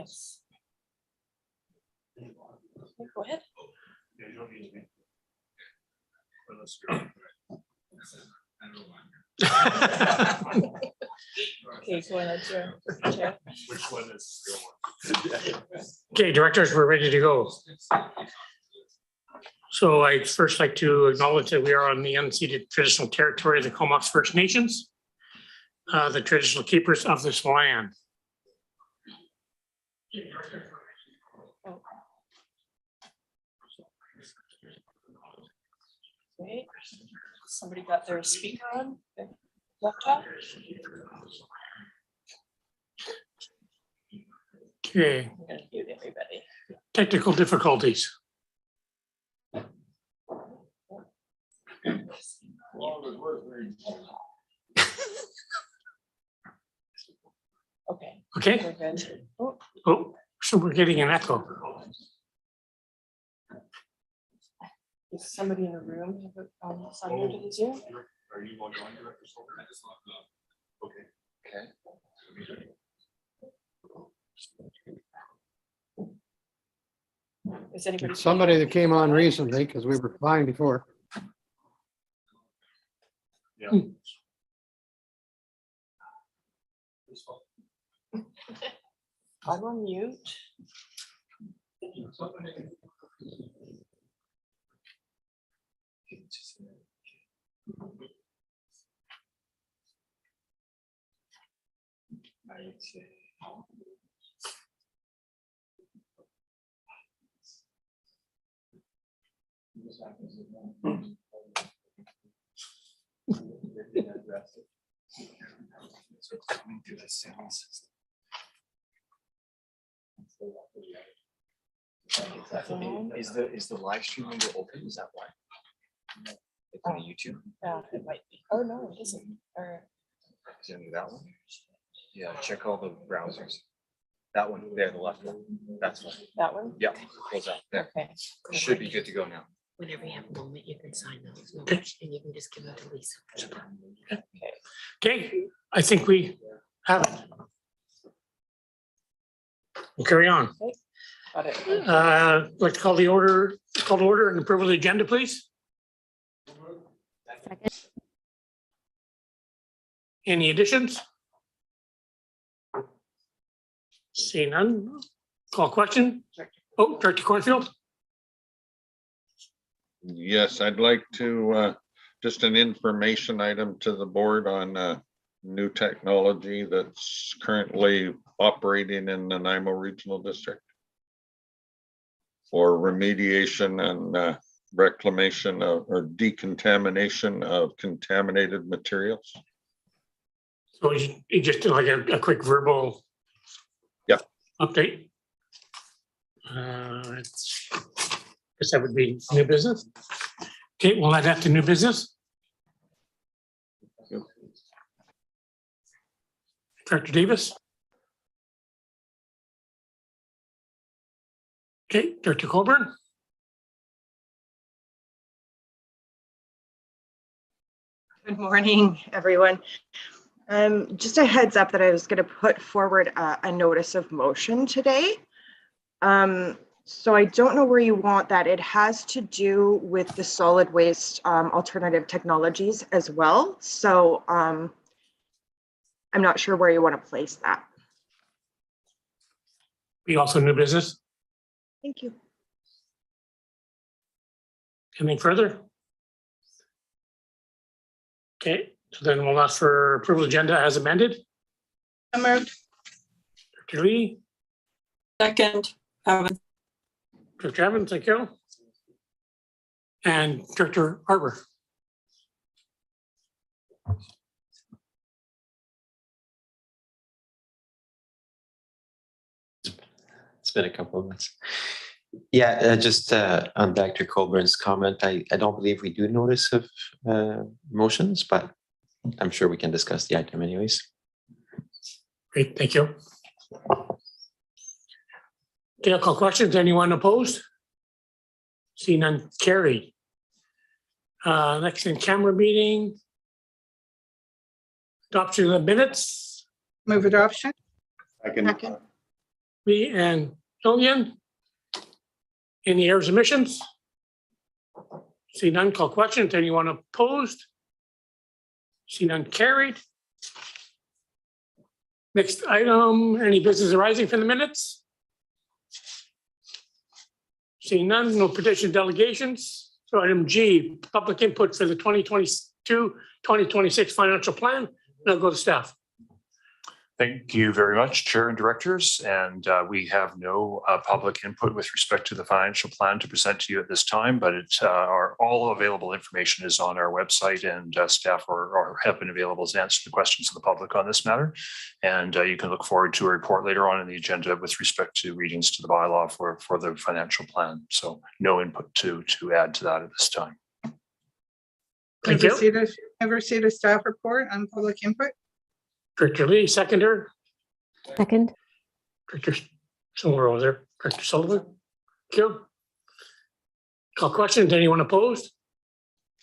Yes. Okay, go ahead. Okay, go ahead, Chair. Which one is Okay, directors, we're ready to go. So I'd first like to acknowledge that we are on the unceded traditional territory of the Comox First Nations, the traditional keepers of this land. Okay, somebody got their speaker on their laptop? Okay, I'm gonna mute everybody. technical difficulties. Okay, Okay, we're good. Oh, oh, so we're getting an echo. does somebody in the room have a sign into the Zoom? Are you logged on, Director Silver? I just logged on. Okay. Is anybody? It's somebody that came on recently because we were fine before. Yeah. I'm on mute. So it's coming through the sound system. Is the live stream window open? Is that why? It's on YouTube. Yeah, it might be. Oh, no, it isn't. Or, Is it that one? Yeah, check all the browsers. That one there, the left one. That's one. that one? Yeah, close that. There. Okay. Should be good to go now. Whenever you have a moment, you can sign those, no rush, and you can just give them to Lisa. Okay, I think we have it. We'll carry on. Got it. Like to call to order and approve of the agenda, please. Second. Any additions? See none. Call question. Oh, Director Cornfield. Yes, I'd like to, just an information item to the board on new technology that's currently operating in the Nanaimo Regional District for remediation and reclamation of, or decontamination of contaminated materials. So you just did like a quick verbal. Yeah. Update. Guess that would be new business. Okay, we'll add that to new business. Director Davis. Okay, Director Colburn. Good morning, everyone. Just a heads up that I was going to put forward a notice of motion today. So I don't know where you want that. It has to do with the solid waste alternative technologies as well. So I'm not sure where you want to place that. We also new business. Thank you. Anything further? Okay, so then we'll ask for approval agenda as amended. I moved. Director Lee, Second. Director Evans, thank you. And Director Harbour. It's been a couple of months. Yeah, just on Dr. Colburn's comment, I don't believe we do notice of motions, but I'm sure we can discuss the item anyways. Great, thank you. Okay, I'll call questions. Anyone opposed? See none, carried. Next in camera meeting. Adoption of the minutes. Move adoption. Second. Me and Jillian. Any errors, omissions? See none, call questions. Anyone opposed? See none, carried. Next item, any business arising from the minutes? Seeing none, no petition delegations. So item G, public input for the 2022-2026 financial plan. And I'll go to staff. Thank you very much, Chair and Directors. And we have no public input with respect to the financial plan to present to you at this time, but all available information is on our website, and staff have been available to answer the questions of the public on this matter. And you can look forward to a report later on in the agenda with respect to readings to the bylaw for the financial plan. So no input to add to that at this time. Thank you. Ever see the staff report on public input? Director Lee, seconder. Second. Director, somewhere over there. Director Sullivan. Thank you. Call questions. Anyone opposed?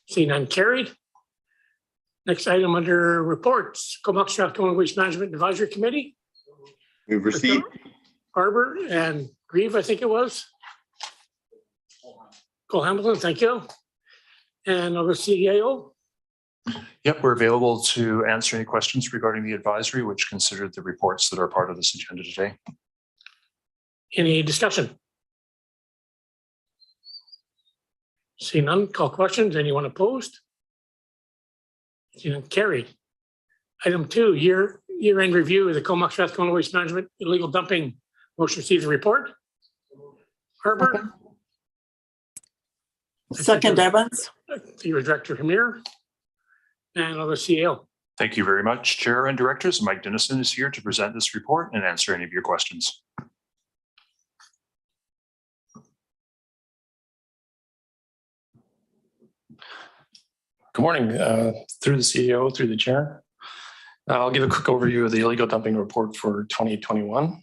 See none, carried. Next item under reports, Comox Strathcona Waste Management Advisory Committee. We've received. Arbor and Grieve, I think it was. Cole Hamilton, thank you. And over CAO. Yep, we're available to answer any questions regarding the advisory, which considered the reports that are part of this agenda today. Any discussion? See none, call questions. Anyone opposed? See none, carried. Item 2, year-end review of the Comox Strathcona Waste Management illegal dumping. Motion receives the report. Arbor. Second, Evans. Your Director Hamir. And other CEO. Thank you very much, Chair and Directors. Mike Dennison is here to present this report and answer any of your questions. Good morning, through the CEO, through the chair. I'll give a quick overview of the illegal dumping report for 2021.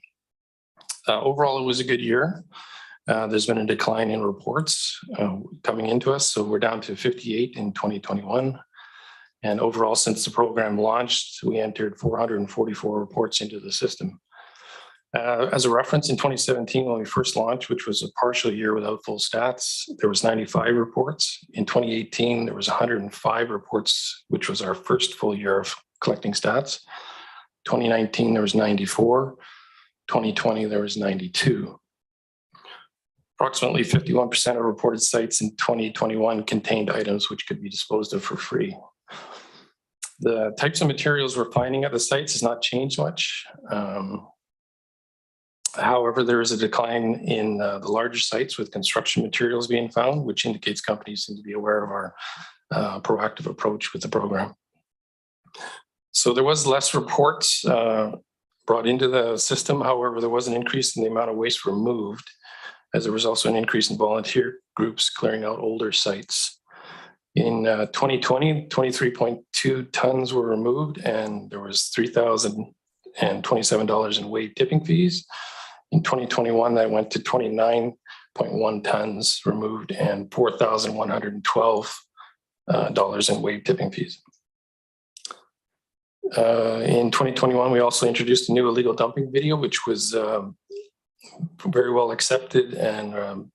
Overall, it was a good year. There's been a decline in reports coming into us, so we're down to 58 in 2021. And overall, since the program launched, we entered 444 reports into the system. As a reference, in 2017, when we first launched, which was a partial year without full stats, there was 95 reports. In 2018, there was 105 reports, which was our first full year of collecting stats. 2019, there was 94. 2020, there was 92. Approximately 51% of reported sites in 2021 contained items which could be disposed of for free. The types of materials we're finding at the sites has not changed much. However, there is a decline in the larger sites with construction materials being found, which indicates companies seem to be aware of our proactive approach with the program. So there was less reports brought into the system. However, there was an increase in the amount of waste removed, as there was also an increase in volunteer groups clearing out older sites. In 2020, 23.2 tons were removed, and there was $3,027 in weight tipping fees. In 2021, that went to 29.1 tons removed and $4,112 in weight tipping fees. In 2021, we also introduced a new illegal dumping video, which was very well accepted and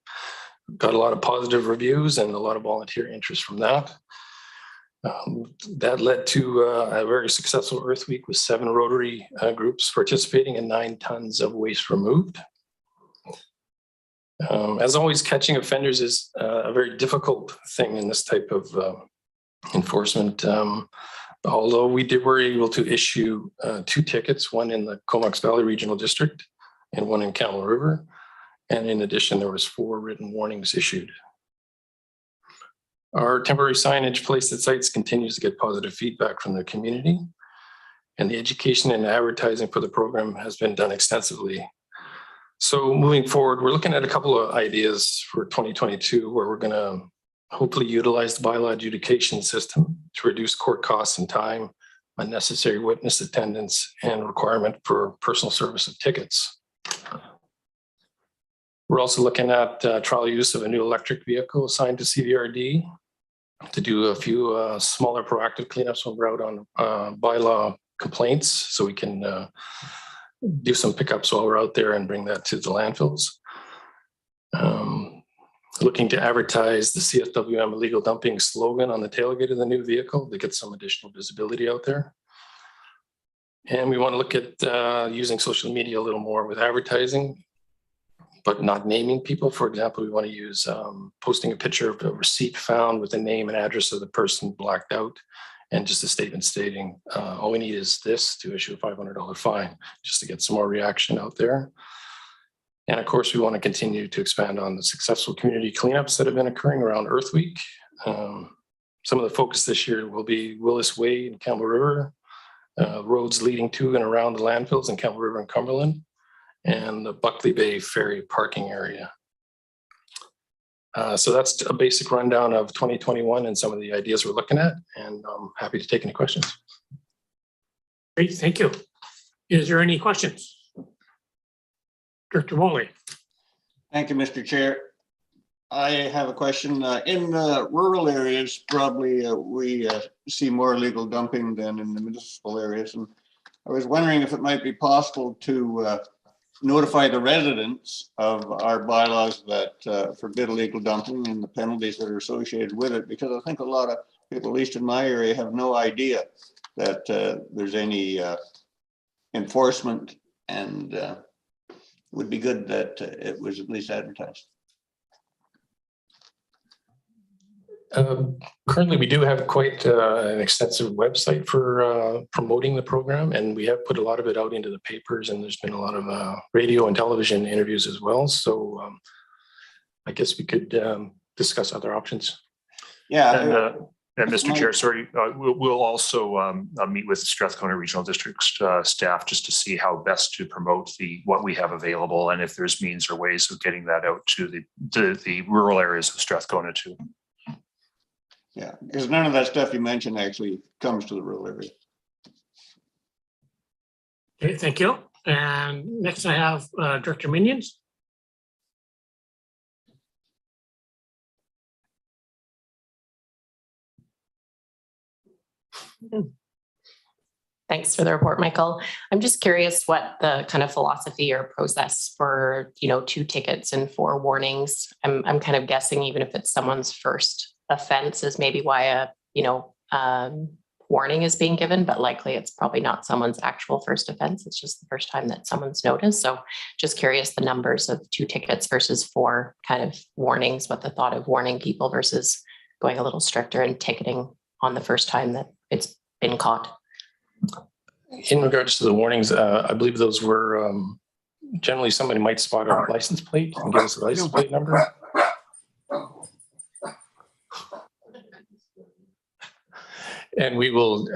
got a lot of positive reviews and a lot of volunteer interest from that. That led to a very successful Earth Week with 7 Rotary groups participating and 9 tons of waste removed. As always, catching offenders is a very difficult thing in this type of enforcement. Although we were able to issue 2 tickets, one in the Comox Valley Regional District and one in Campbell River. And in addition, there was 4 written warnings issued. Our temporary signage placed at sites continues to get positive feedback from the community, and the education and advertising for the program has been done extensively. So moving forward, we're looking at a couple of ideas for 2022 where we're going to hopefully utilize the bylaw adjudication system to reduce court costs and time, unnecessary witness attendance, and requirement for personal service of tickets. We're also looking at trial use of a new electric vehicle assigned to CVRD to do a few smaller proactive cleanups when we're out on bylaw complaints, so we can do some pickups while we're out there and bring that to the landfills. Looking to advertise the CSWM illegal dumping slogan on the tailgate of the new vehicle to get some additional visibility out there. And we want to look at using social media a little more with advertising, but not naming people. For example, we want to use posting a picture of a receipt found with the name and address of the person blacked out, and just a statement stating, all we need is this to issue a $500 fine, just to get some more reaction out there. And of course, we want to continue to expand on the successful community cleanups that have been occurring around Earth Week. Some of the focus this year will be Willis Way and Campbell River, roads leading to and around the landfills in Campbell River and Cumberland, and the Buckley Bay Ferry parking area. So that's a basic rundown of 2021 and some of the ideas we're looking at, and I'm happy to take any questions. Great, thank you. Is there any questions? Director Woolley. Thank you, Mr. Chair. I have a question. In rural areas, probably we see more illegal dumping than in the municipal areas. And I was wondering if it might be possible to notify the residents of our bylaws that forbid illegal dumping and the penalties that are associated with it, because I think a lot of people, at least in my area, have no idea that there's any enforcement, and would be good that it was at least advertised. Currently, we do have quite an extensive website for promoting the program, and we have put a lot of it out into the papers, and there's been a lot of radio and television interviews as well. So I guess we could discuss other options. Yeah. And Mr. Chair, sorry, we'll also meet with Strathcona Regional District staff just to see how best to promote what we have available, and if there's means or ways of getting that out to the rural areas of Strathcona too. Yeah, because none of that stuff you mentioned actually comes to the rural area. Okay, thank you. And next I have Director Minions. Thanks for the report, Michael. I'm just curious what the kind of philosophy or process for, 2 tickets and 4 warnings. I'm kind of guessing, even if it's someone's first offense, is maybe why a warning is being given, but likely it's probably not someone's actual first offense. It's just the first time that someone's noticed. So just curious the numbers of 2 tickets versus 4 kind of warnings, what the thought of warning people versus going a little stricter and ticketing on the first time that it's been caught. In regards to the warnings, I believe those were generally somebody might spot a license plate and give us a license plate number. And we will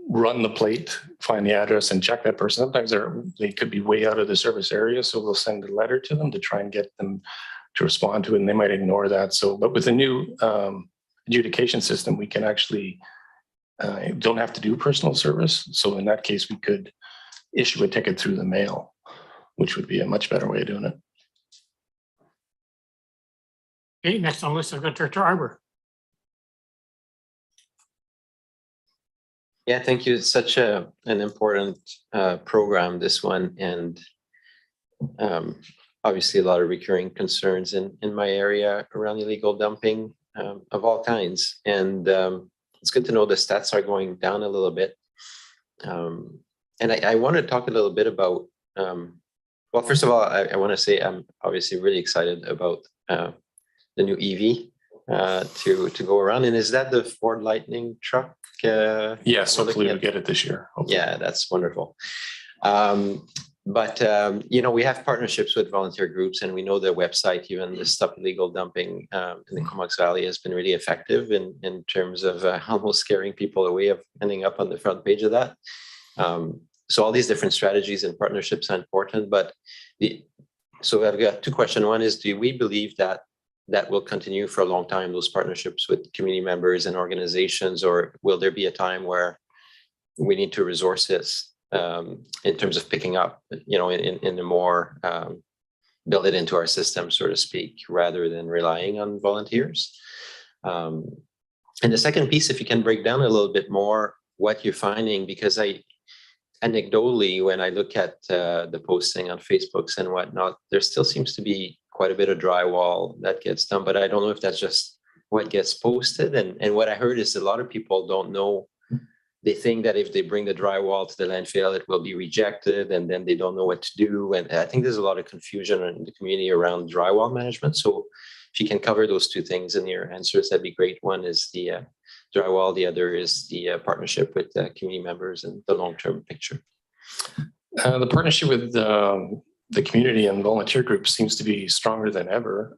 run the plate, find the address, and check that person. Sometimes they could be way out of the service area, so we'll send a letter to them to try and get them to respond to it, and they might ignore that. So, but with the new adjudication system, we can actually don't have to do personal service. So in that case, we could issue a ticket through the mail, which would be a much better way of doing it. Okay, next on the list, I've got Director Arbor. Yeah, thank you. It's such an important program, this one, and obviously a lot of recurring concerns in my area around illegal dumping of all kinds. And it's good to know the stats are going down a little bit. And I want to talk a little bit about, well, first of all, I want to say I'm obviously really excited about the new EV to go around. And is that the Ford Lightning truck? Yes, hopefully we'll get it this year. Hopefully. Yeah, that's wonderful. But we have partnerships with volunteer groups, and we know the website, even the Stop Illegal Dumping in the Comox Valley, has been really effective in terms of almost scaring people away of ending up on the front page of that. So all these different strategies and partnerships are important. But so I've got 2 questions. One is, do we believe that will continue for a long time, those partnerships with community members and organizations, or will there be a time where we need to resource this in terms of picking up, in a more build it into our system, so to speak, rather than relying on volunteers? And the second piece, if you can break down a little bit more what you're finding, because anecdotally, when I look at the posting on Facebooks and whatnot, there still seems to be quite a bit of drywall that gets done, but I don't know if that's just what gets posted. And what I heard is a lot of people don't know. They think that if they bring the drywall to the landfill, it will be rejected, and then they don't know what to do. And I think there's a lot of confusion in the community around drywall management. So if you can cover those two things in your answers, that'd be great. One is the drywall, the other is the partnership with community members and the long-term picture. The partnership with the community and volunteer groups seems to be stronger than ever.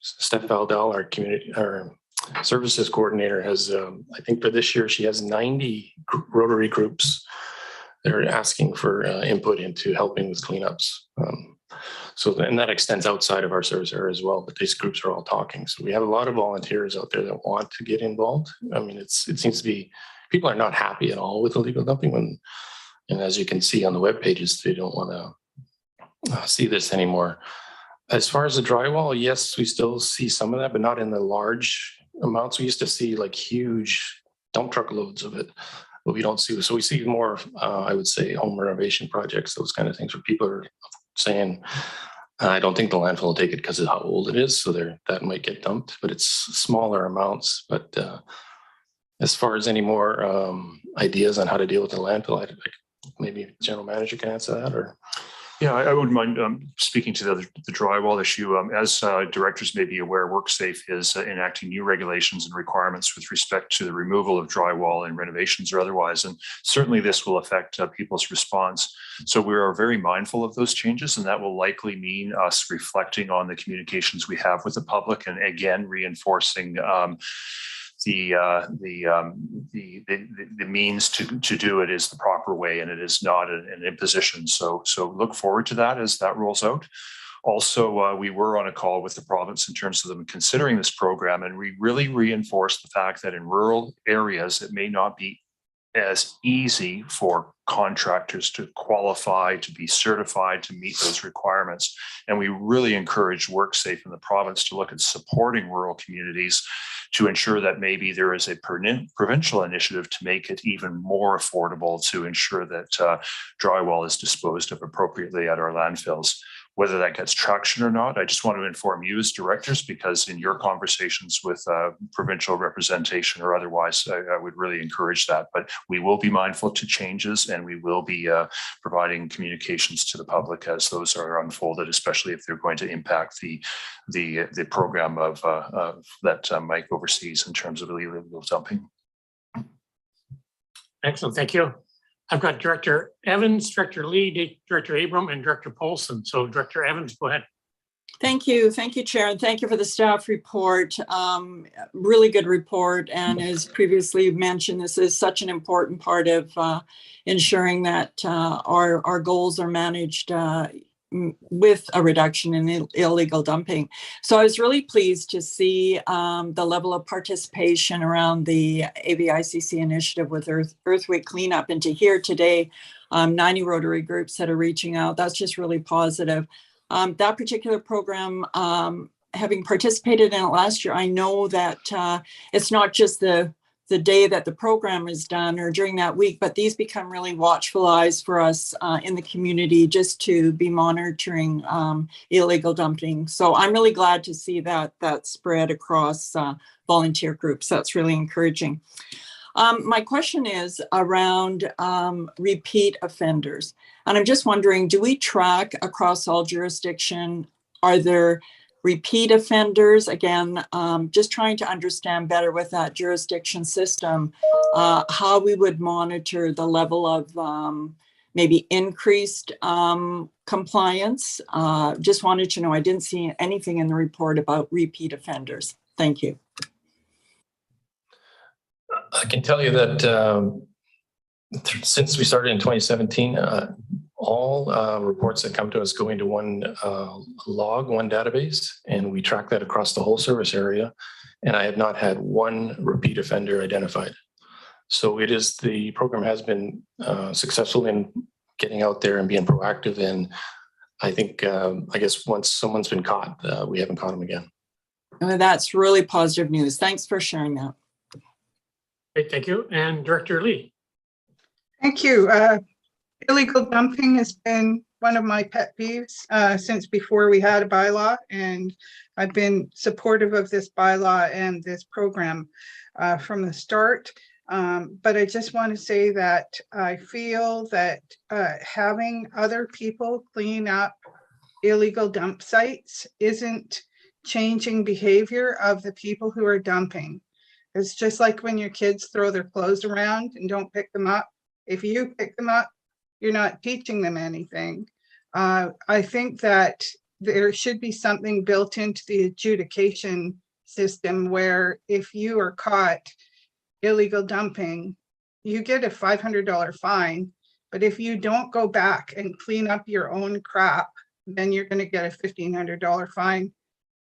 Steph Valdell, our services coordinator, has, I think for this year, she has 90 Rotary groups that are asking for input into helping with cleanups. And that extends outside of our service area as well, but these groups are all talking. So we have a lot of volunteers out there that want to get involved. I mean, it seems to be, people are not happy at all with illegal dumping and as you can see on the web pages, they don't want to see this anymore. As far as the drywall, yes, we still see some of that, but not in the large amounts. We used to see like huge dump truck loads of it, but we don't see. So we see more, I would say, home renovation projects, those kind of things where people are saying, I don't think the landfill will take it because of how old it is. So that might get dumped, but it's smaller amounts. But as far as any more ideas on how to deal with the landfill, maybe general manager can answer that, or. Yeah, I wouldn't mind speaking to the drywall issue. As directors may be aware, WorkSafe is enacting new regulations and requirements with respect to the removal of drywall in renovations or otherwise. And certainly this will affect people's response. So we are very mindful of those changes, and that will likely mean us reflecting on the communications we have with the public and again reinforcing the means to do it is the proper way, and it is not an imposition. So look forward to that as that rolls out. Also, we were on a call with the province in terms of them considering this program, and we really reinforced the fact that in rural areas, it may not be as easy for contractors to qualify, to be certified, to meet those requirements. And we really encourage WorkSafe in the province to look at supporting rural communities to ensure that maybe there is a provincial initiative to make it even more affordable to ensure that drywall is disposed of appropriately at our landfills. Whether that gets traction or not, I just want to inform you as directors, because in your conversations with provincial representation or otherwise, I would really encourage that. But we will be mindful to changes, and we will be providing communications to the public as those are unfolded, especially if they're going to impact the program of that Mike oversees in terms of illegal dumping. Excellent, thank you. I've got Director Evans, Director Lee, Director Abram, and Director Paulson. So Director Evans, go ahead. Thank you, Chair, and thank you for the staff report. Really good report, and as previously mentioned, this is such an important part of ensuring that our goals are managed with a reduction in illegal dumping. So I was really pleased to see the level of participation around the AVICC initiative with Earth Week cleanup, and to hear today 90 Rotary groups that are reaching out. That's just really positive. That particular program, having participated in it last year, I know that it's not just the day that the program is done or during that week, but these become really watchful eyes for us in the community just to be monitoring illegal dumping. So I'm really glad to see that spread across volunteer groups. That's really encouraging. My question is around repeat offenders. And I'm just wondering, do we track across all jurisdiction? Are there repeat offenders? Again, just trying to understand better with that jurisdiction system, how we would monitor the level of maybe increased compliance. Just wanted to know, I didn't see anything in the report about repeat offenders. Thank you. I can tell you that since we started in 2017, all reports that come to us go into one log, one database, and we track that across the whole service area. And I have not had one repeat offender identified. So the program has been successful in getting out there and being proactive. And I think, I guess once someone's been caught, we haven't caught them again. That's really positive news. Thanks for sharing that. Great, thank you. And Director Lee. Thank you. Illegal dumping has been one of my pet peeves since before we had a bylaw, and I've been supportive of this bylaw and this program from the start. But I just want to say that I feel that having other people clean up illegal dump sites isn't changing behavior of the people who are dumping. It's just like when your kids throw their clothes around and don't pick them up. If you pick them up, you're not teaching them anything. I think that there should be something built into the adjudication system where if you are caught illegal dumping, you get a $500 fine. But if you don't go back and clean up your own crap, then you're going to get a $1,500 fine.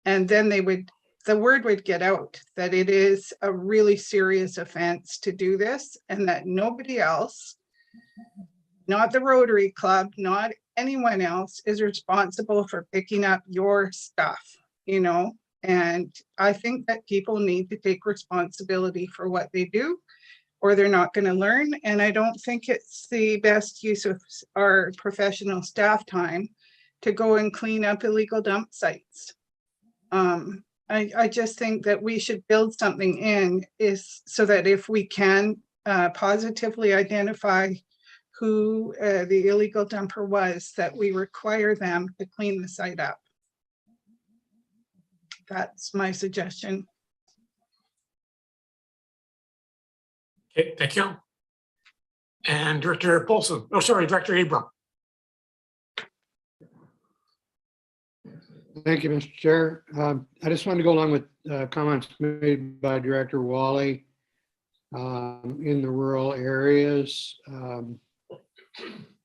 And then the word would get out that it is a really serious offense to do this, and that nobody else, not the Rotary Club, not anyone else, is responsible for picking up your stuff, you know? And I think that people need to take responsibility for what they do, or they're not going to learn. And I don't think it's the best use of our professional staff time to go and clean up illegal dump sites. I just think that we should build something in so that if we can positively identify who the illegal dumper was, that we require them to clean the site up. That's my suggestion. Okay, thank you. And Director Paulson, Director Abram. Thank you, Mr. Chair. I just wanted to go along with comments made by Director Wally in the rural areas.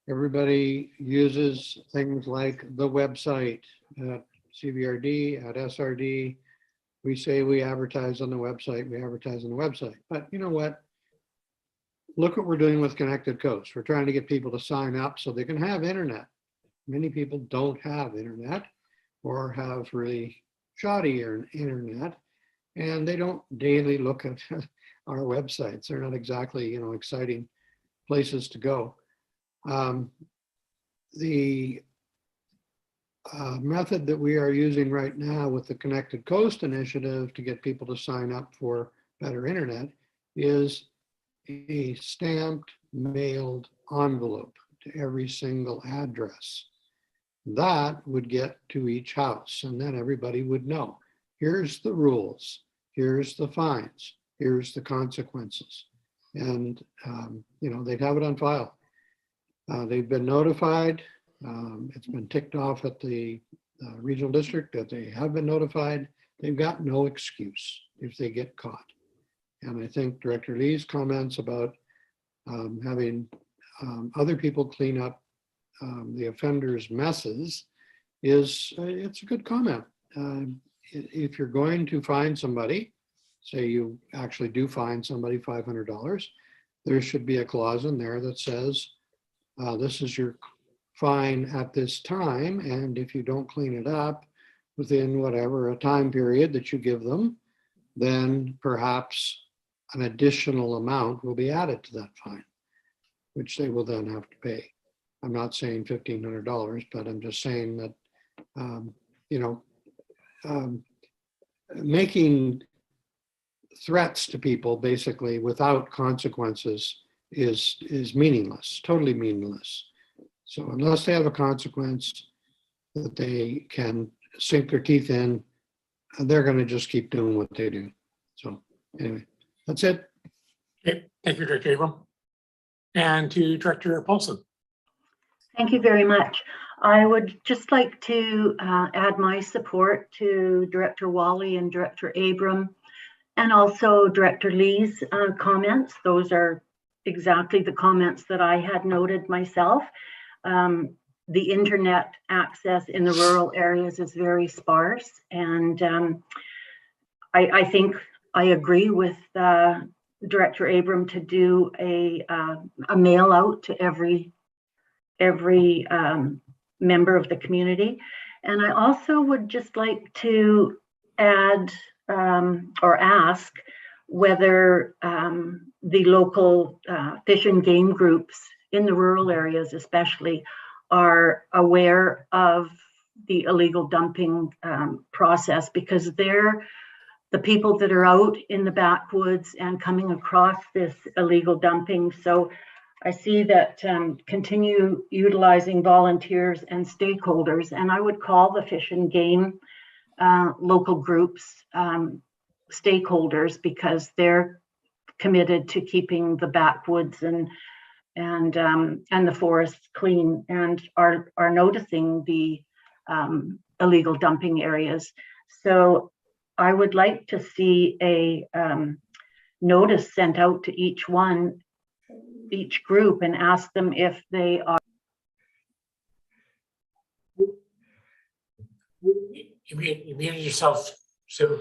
Everybody uses things like the website at CVRD, at SRD. We say we advertise on the website, But you know what? Look what we're doing with Connected Coast. We're trying to get people to sign up so they can have internet. Many people don't have internet or have really shoddy internet, and they don't daily look at our websites. They're not exactly, exciting places to go. The method that we are using right now with the Connected Coast initiative to get people to sign up for better internet is a stamped mailed envelope to every single address. That would get to each house, and then everybody would know, here's the rules, here's the fines, here's the consequences. And, they'd have it on file. They've been notified. It's been ticked off at the regional district that they have been notified. They've got no excuse if they get caught. And I think Director Lee's comments about having other people clean up the offender's messes it's a good comment. If you're going to find somebody, say you actually do find somebody $500, there should be a clause in there that says, this is your fine at this time, and if you don't clean it up within whatever a time period that you give them, then perhaps an additional amount will be added to that fine, which they will then have to pay. I'm not saying $1,500, but I'm just saying that, making threats to people basically without consequences is meaningless, totally meaningless. So unless they have a consequence that they can sink their teeth in, they're going to just keep doing what they do. So anyway, that's it. Okay, thank you, Director Abram. And to Director Paulson. Thank you very much. I would just like to add my support to Director Wally and Director Abram, and also Director Lee's comments. Those are exactly the comments that I had noted myself. The internet access in the rural areas is very sparse, and I think I agree with Director Abram to do a mail out to every member of the community. And I also would just like to add or ask whether the local fish and game groups in the rural areas especially are aware of the illegal dumping process, because they're the people that are out in the backwoods and coming across this illegal dumping. So I see that continue utilizing volunteers and stakeholders, and I would call the Fish and Game local groups stakeholders, because they're committed to keeping the backwoods and the forests clean, and are noticing the illegal dumping areas. So I would like to see a notice sent out to each group, and ask them if they are. You muted yourself, Sue.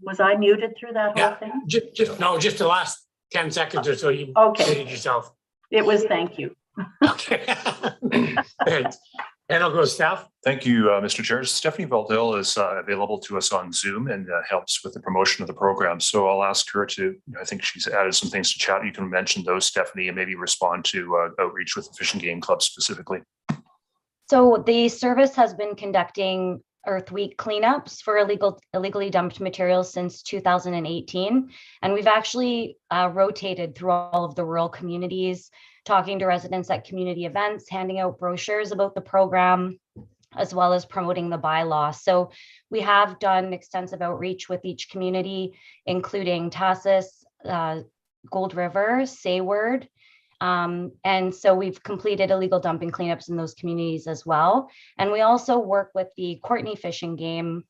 Was I muted through that whole thing? Just the last 10 seconds or so. You muted yourself. It was, thank you. Okay. And I'll go staff. Thank you, Mr. Chair. Stephanie Valdell is available to us on Zoom and helps with the promotion of the program. So I'll ask her to, I think she's added some things to chat. You can mention those, Stephanie, and maybe respond to outreach with the Fish and Game Club specifically. So the service has been conducting Earth Week cleanups for illegally dumped materials since 2018. And we've actually rotated through all of the rural communities, talking to residents at community events, handing out brochures about the program, as well as promoting the bylaw. So we have done extensive outreach with each community, including Tassis, Gold River, Sayward. And so we've completed illegal dumping cleanups in those communities as well. And we also work with the Courtney Fish and Game,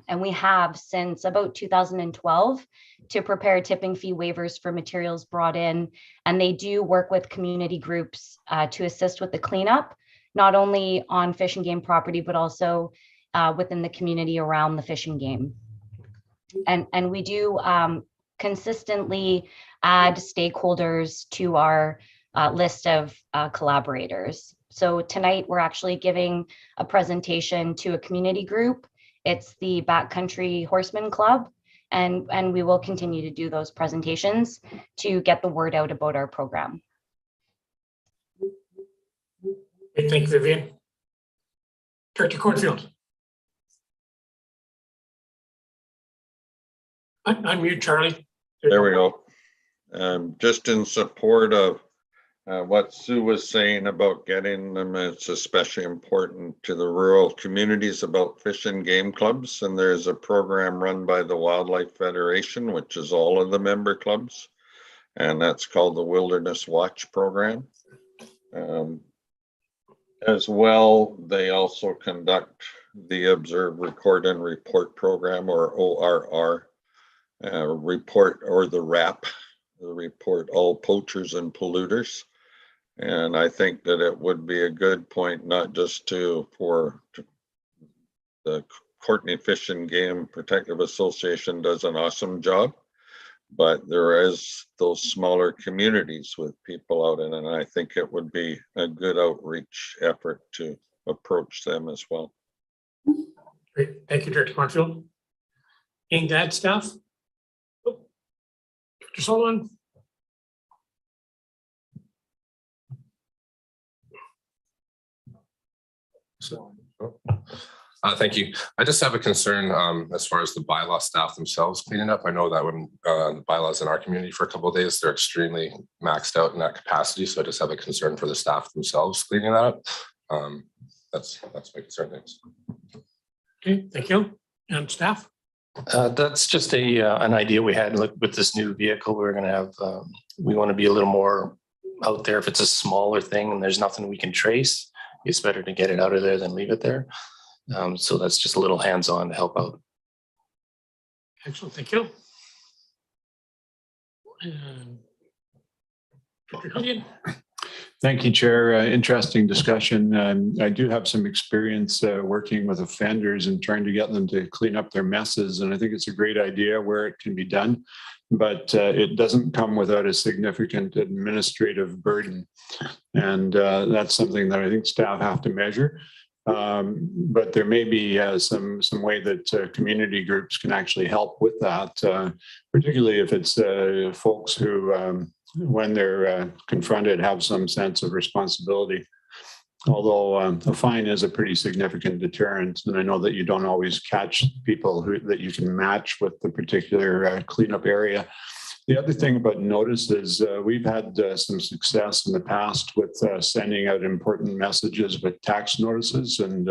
and we have since about 2012 to prepare tipping fee waivers for materials brought in. And they do work with community groups to assist with the cleanup, not only on Fish and Game property, but also within the community around the Fish and Game. And we do consistently add stakeholders to our list of collaborators. So tonight we're actually giving a presentation to a community group. It's the Backcountry Horseman Club, and we will continue to do those presentations to get the word out about our program. Thank you, Vivian. Director Cornfield. Unmute, Charlie. There we go. Just in support of what Sue was saying about getting them, it's especially important to the rural communities about fish and game clubs. And there's a program run by the Wildlife Federation, which is all of the member clubs. And that's called the Wilderness Watch Program. As well, they also conduct the Observe, Record, and Report program, or ORR. Report, or the RAP, the Report All Poachers and Polluters. And I think that it would be a good point, not just for the Courtney Fish and Game Protective Association does an awesome job, but there is those smaller communities with people out in it, and I think it would be a good outreach effort to approach them as well. Great, thank you, Director Cornfield. Anything to add, staff? Dr. Sullivan? Thank you. I just have a concern as far as the bylaw staff themselves cleaning up. I know that when the bylaws in our community for a couple of days, they're extremely maxed out in that capacity. So I just have a concern for the staff themselves cleaning that up. That's my concern. Thanks. Okay, thank you. And staff? That's just an idea we had with this new vehicle. We're going to have, we want to be a little more out there. If it's a smaller thing and there's nothing we can trace, it's better to get it out of there than leave it there. So that's just a little hands-on to help out. Excellent, thank you. Dr. Hillian? Thank you, Chair. Interesting discussion. I do have some experience working with offenders and trying to get them to clean up their messes. And I think it's a great idea where it can be done, but it doesn't come without a significant administrative burden. And that's something that I think staff have to measure. But there may be some way that community groups can actually help with that, particularly if it's folks who, when they're confronted, have some sense of responsibility. Although a fine is a pretty significant deterrent, and I know that you don't always catch people that you can match with the particular cleanup area. The other thing about notices, we've had some success in the past with sending out important messages with tax notices, and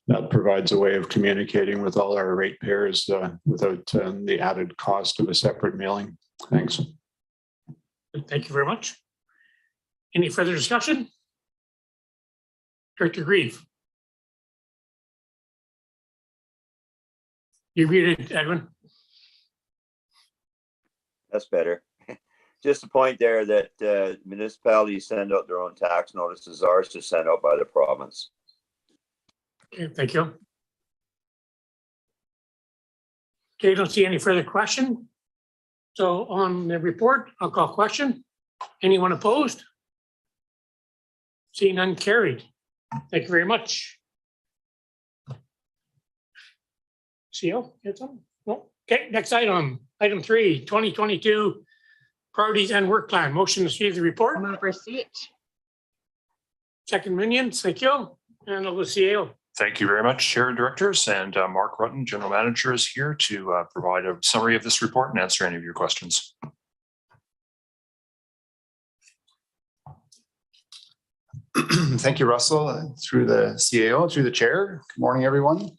that provides a way of communicating with all our ratepayers without the added cost of a separate mailing. Thanks. Thank you very much. Any further discussion? Director Grieve. You're muted, Edwin. That's better. Just a point there that municipalities send out their own tax notices. Ours is sent out by the province. Okay, thank you. Okay, I don't see any further question. So on the report, I'll call question. Anyone opposed? Seeing none, carried. Thank you very much. CO, get some? No. Okay, next item. Item 3, 2022 priorities and work plan. Motion to receive the report. Move receipt. Second, Minions, thank you. And over to CO. Thank you very much, Chair and Directors, and Mark Rutten, General Manager, is here to provide a summary of this report and answer any of your questions. Thank you, Russell, through the CAO, through the chair. Good morning, everyone.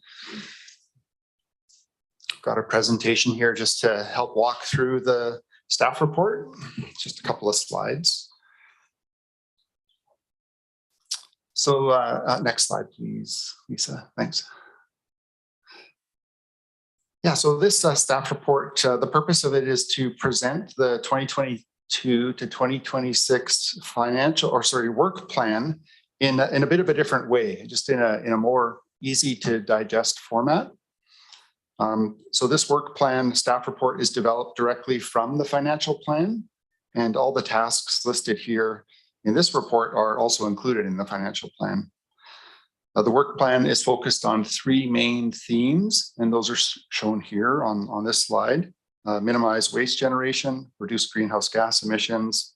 Got a presentation here just to help walk through the staff report. Just a couple of slides. So next slide, please, Lisa. Thanks. Yeah, so this staff report, the purpose of it is to present the 2022 to 2026 work plan in a bit of a different way, just in a more easy to digest format. So this work plan staff report is developed directly from the financial plan, and all the tasks listed here in this report are also included in the financial plan. The work plan is focused on 3 main themes, and those are shown here on this slide. Minimize waste generation, reduce greenhouse gas emissions,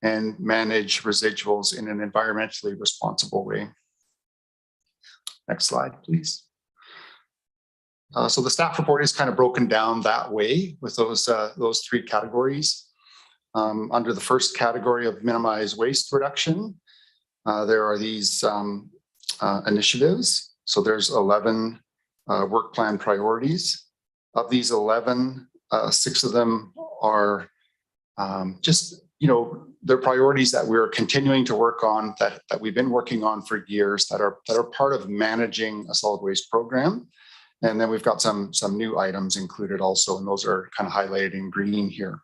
and manage residuals in an environmentally responsible way. Next slide, please. So the staff report is kind of broken down that way with those 3 categories. Under the first category of minimize waste reduction, there are these initiatives. So there's 11 work plan priorities. Of these 11, 6 of them are just, they're priorities that we're continuing to work on, that we've been working on for years, that are part of managing a solid waste program. And then we've got some new items included also, and those are kind of highlighted in green here.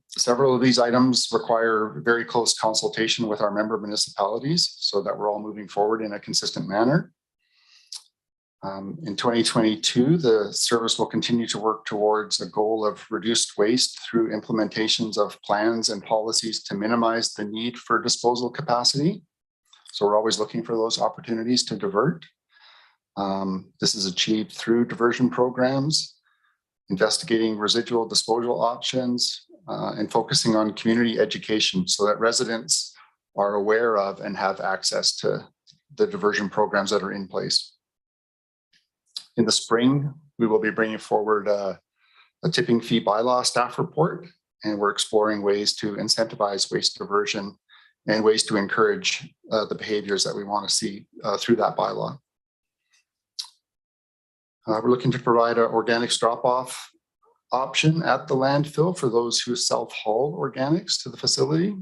Several of these items require very close consultation with our member municipalities so that we're all moving forward in a consistent manner. In 2022, the service will continue to work towards a goal of reduced waste through implementations of plans and policies to minimize the need for disposal capacity. So we're always looking for those opportunities to divert. This is achieved through diversion programs, investigating residual disposal options, and focusing on community education so that residents are aware of and have access to the diversion programs that are in place. In the spring, we will be bringing forward a tipping fee bylaw staff report, and we're exploring ways to incentivize waste diversion and ways to encourage the behaviors that we want to see through that bylaw. We're looking to provide an organics drop-off option at the landfill for those who self-haul organics to the facility.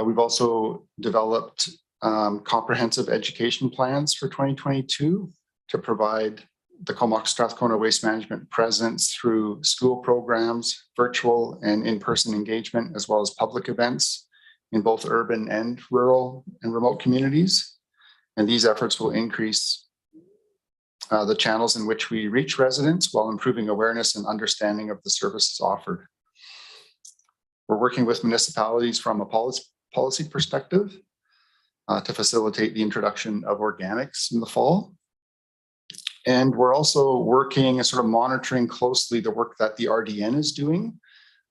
We've also developed comprehensive education plans for 2022 to provide the Comox Strathcona Waste Management presence through school programs, virtual and in-person engagement, as well as public events in both urban and rural and remote communities. And these efforts will increase the channels in which we reach residents while improving awareness and understanding of the services offered. We're working with municipalities from a policy perspective to facilitate the introduction of organics in the fall. And we're also working and sort of monitoring closely the work that the RDN is doing.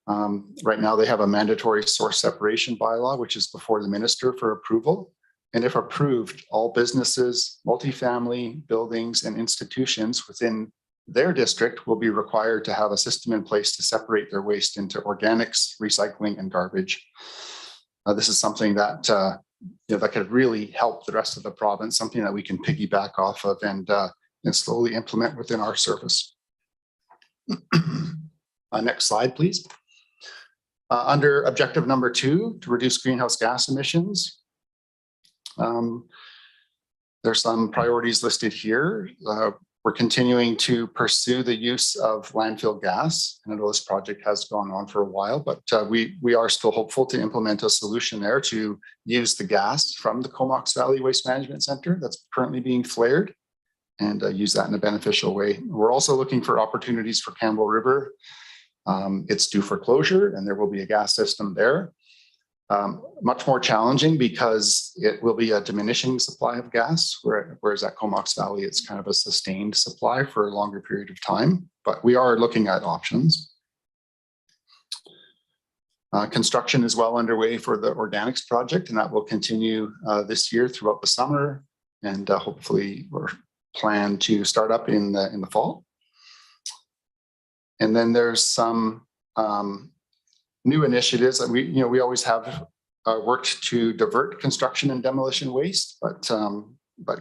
Right now, they have a mandatory source separation bylaw, which is before the minister for approval. And if approved, all businesses, multifamily buildings, and institutions within their district will be required to have a system in place to separate their waste into organics, recycling, and garbage. This is something that that could really help the rest of the province, something that we can piggyback off of and slowly implement within our service. Next slide, please. Under objective number 2, to reduce greenhouse gas emissions, there's some priorities listed here. We're continuing to pursue the use of landfill gas. I know this project has gone on for a while, but we are still hopeful to implement a solution there to use the gas from the Comox Valley Waste Management Center that's currently being flared and use that in a beneficial way. We're also looking for opportunities for Campbell River. It's due for closure and there will be a gas system there. Much more challenging because it will be a diminishing supply of gas, whereas at Comox Valley, it's kind of a sustained supply for a longer period of time, but we are looking at options. Construction is well underway for the organics project, and that will continue this year throughout the summer, and hopefully we're planned to start up in the fall. And then there's some new initiatives that we always have worked to divert construction and demolition waste, but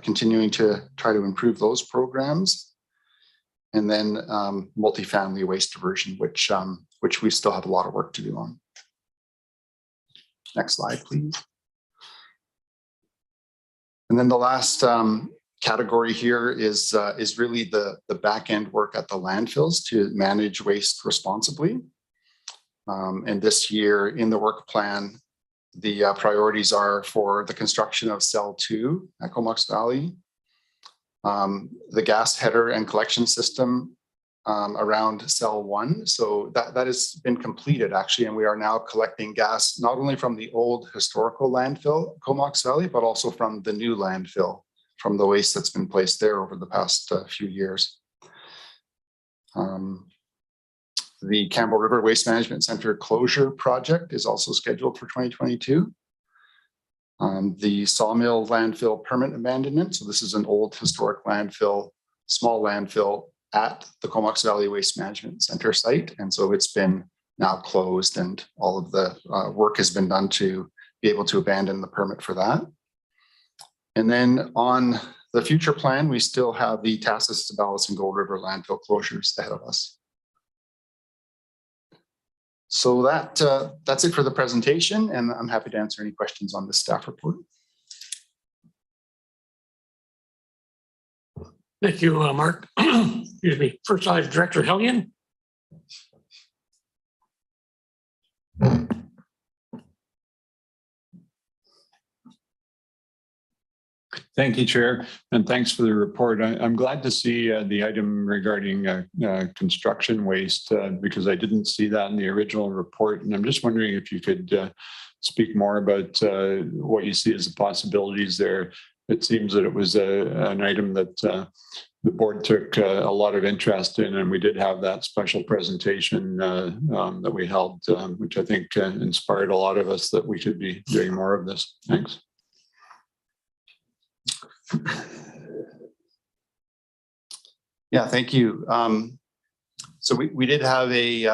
continuing to try to improve those programs. And then multifamily waste diversion, which we still have a lot of work to do on. Next slide, please. And then the last category here is really the back end work at the landfills to manage waste responsibly. And this year in the work plan, the priorities are for the construction of cell 2 at Comox Valley, the gas header and collection system around cell 1. So that has been completed actually, and we are now collecting gas not only from the old historical landfill, Comox Valley, but also from the new landfill, from the waste that's been placed there over the past few years. The Campbell River Waste Management Center closure project is also scheduled for 2022. The Sawmill landfill permanent abandonment. So this is an old historic landfill, small landfill at the Comox Valley Waste Management Center site. And so it's been now closed and all of the work has been done to be able to abandon the permit for that. And then on the future plan, we still have the Tassus, Sabalas, and Gold River landfill closures ahead of us. So that's it for the presentation, and I'm happy to answer any questions on the staff report. Thank you, Mark. Excuse me. First, I have Director Hellion. Thank you, Chair, and thanks for the report. I'm glad to see the item regarding construction waste because I didn't see that in the original report. And I'm just wondering if you could speak more about what you see as the possibilities there. It seems that it was an item that the board took a lot of interest in, and we did have that special presentation that we held, which I think inspired a lot of us that we should be doing more of this. Thanks. Yeah, thank you. So we did have a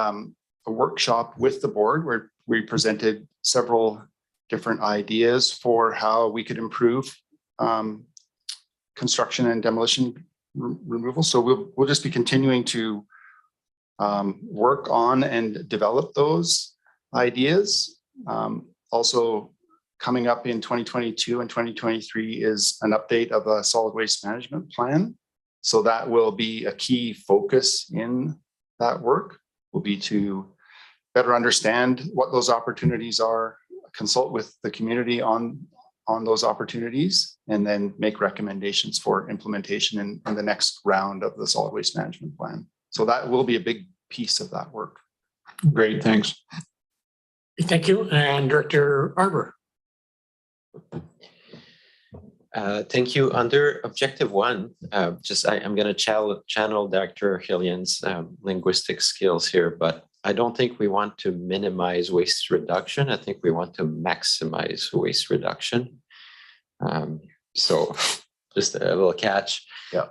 workshop with the board where we presented several different ideas for how we could improve construction and demolition removal. So we'll just be continuing to work on and develop those ideas. Also, coming up in 2022 and 2023 is an update of a solid waste management plan. So that will be a key focus in that work, will be to better understand what those opportunities are, consult with the community on those opportunities, and then make recommendations for implementation in the next round of the solid waste management plan. So that will be a big piece of that work. Great, thanks. Thank you. And Director Arbor. Thank you. Under objective 1, I'm going to channel Dr. Hillian's linguistic skills here, but I don't think we want to minimize waste reduction. I think we want to maximize waste reduction. So just a little catch. Yeah.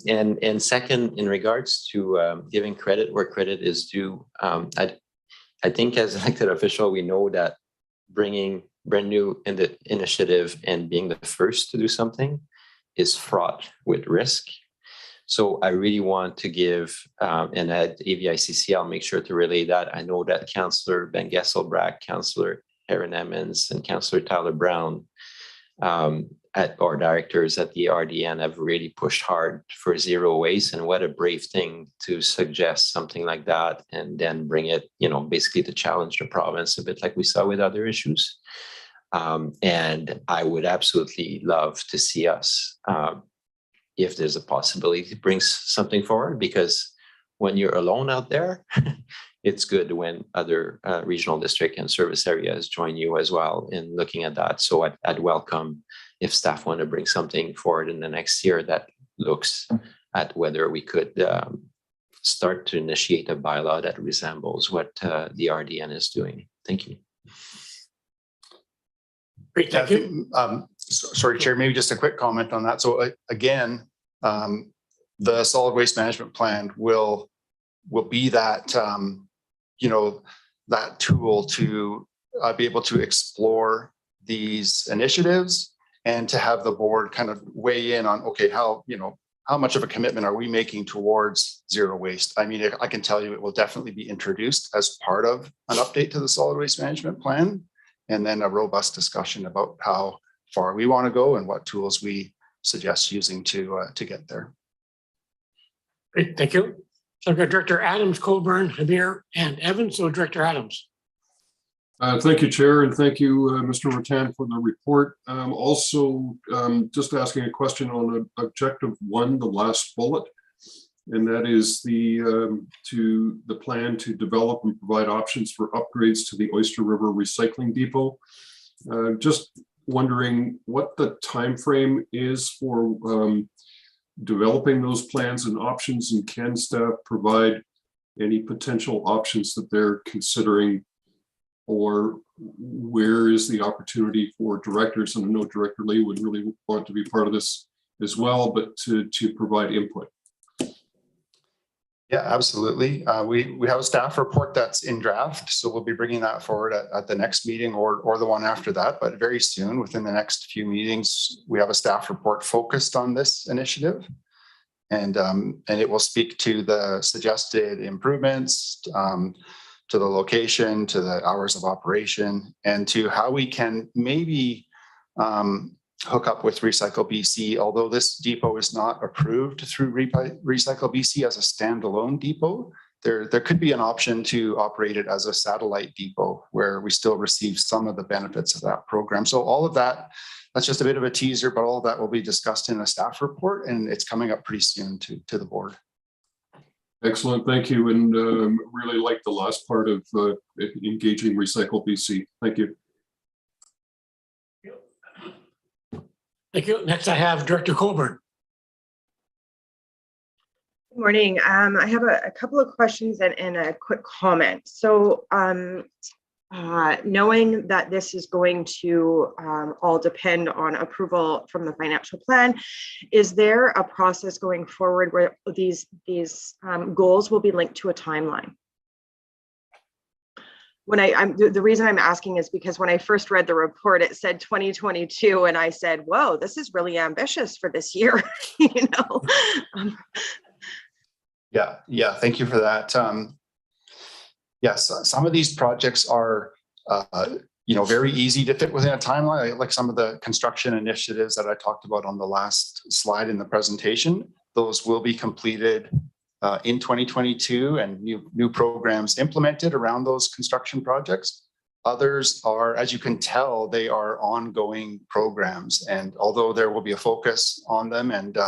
And second, in regards to giving credit where credit is due, I think as elected official, we know that bringing brand new in the initiative and being the first to do something is fraught with risk. So I really want to give, and at AVICC, I'll make sure to relay that. I know that Councillor Ben Gesselbrack, Councillor Erin Emmons, and Councillor Tyler Brown, our directors at the RDN, have really pushed hard for zero waste. And what a brave thing to suggest something like that and then bring it, basically to challenge the province a bit like we saw with other issues. And I would absolutely love to see us, if there's a possibility, to bring something forward, because when you're alone out there, it's good when other regional district and service areas join you as well in looking at that. So I'd welcome if staff want to bring something forward in the next year that looks at whether we could start to initiate a bylaw that resembles what the RDN is doing. Thank you. Great, thank you. Sorry, Chair, maybe just a quick comment on that. So again, the solid waste management plan will be that, that tool to be able to explore these initiatives and to have the board kind of weigh in on, okay, how much of a commitment are we making towards zero waste? I mean, I can tell you it will definitely be introduced as part of an update to the solid waste management plan, and then a robust discussion about how far we want to go and what tools we suggest using to get there. Great, thank you. So I've got Director Adams, Colburn, Hamir, and Evans. So Director Adams. Thank you, Chair, and thank you, Mr. Rattan, for the report. Also, just asking a question on objective 1, the last bullet, and that is the plan to develop and provide options for upgrades to the Oyster River Recycling Depot. Just wondering what the time frame is for developing those plans and options, and can staff provide any potential options that they're considering, or where is the opportunity for directors? And I know Director Lee would really want to be part of this as well, but to provide input. Yeah, absolutely. We have a staff report that's in draft, so we'll be bringing that forward at the next meeting or the one after that, but very soon, within the next few meetings, we have a staff report focused on this initiative. And it will speak to the suggested improvements, to the location, to the hours of operation, and to how we can maybe hook up with Recycle BC. Although this depot is not approved through Recycle BC as a standalone depot, there could be an option to operate it as a satellite depot where we still receive some of the benefits of that program. So all of that, that's just a bit of a teaser, but all of that will be discussed in a staff report, and it's coming up pretty soon to the board. Excellent, thank you, and really like the last part of engaging Recycle BC. Thank you. Thank you. Next, I have Director Colburn. Good morning. I have a couple of questions and a quick comment. So knowing that this is going to all depend on approval from the financial plan, is there a process going forward where these goals will be linked to a timeline? When the reason I'm asking is because when I first read the report, it said 2022, and I said, whoa, this is really ambitious for this year, you know? Yeah, thank you for that. Yes, some of these projects are, very easy to fit within a timeline, like some of the construction initiatives that I talked about on the last slide in the presentation. those will be completed in 2022 and new programs implemented around those construction projects. Others are, as you can tell, they are ongoing programs. And although there will be a focus on them and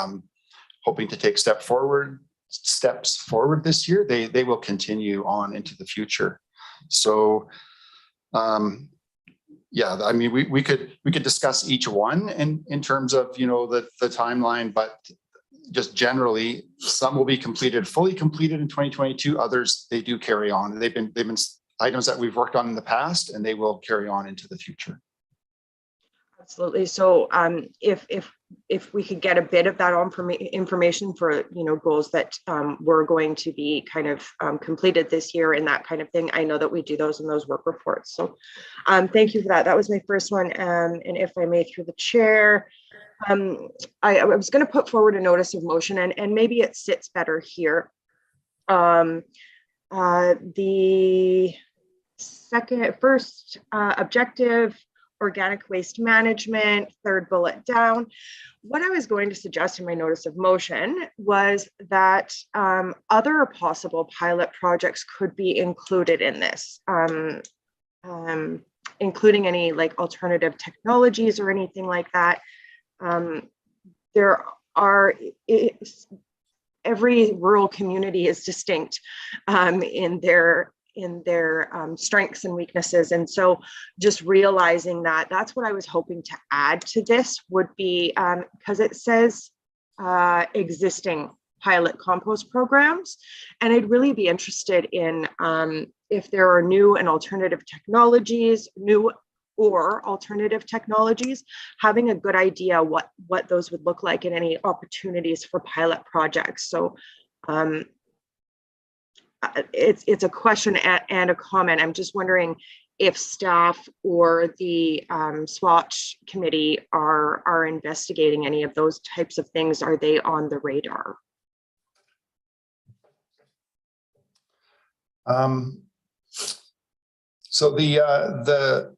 hoping to take steps forward this year, they will continue on into the future. So yeah, I mean, we could discuss each one in terms of, you know, the timeline, but just generally, some will be fully completed in 2022. Others, they do carry on. They've been items that we've worked on in the past, and they will carry on into the future. Absolutely. So if we could get a bit of that information for, you know, goals that were going to be kind of completed this year and that kind of thing, I know that we do those in those work reports. So thank you for that. That was my first one. And if I may, through the chair, I was going to put forward a notice of motion, and maybe it sits better here. The first objective, organic waste management, third bullet down. What I was going to suggest in my notice of motion was that other possible pilot projects could be included in this, including any like alternative technologies or anything like that. There are, every rural community is distinct in their strengths and weaknesses. And so just realizing that, that's what I was hoping to add to this would be, because it says existing pilot compost programs. And I'd really be interested in if there are new and alternative technologies, having a good idea what those would look like and any opportunities for pilot projects. So it's a question and a comment. I'm just wondering if staff or the SWAT committee are investigating any of those types of things. Are they on the radar? So the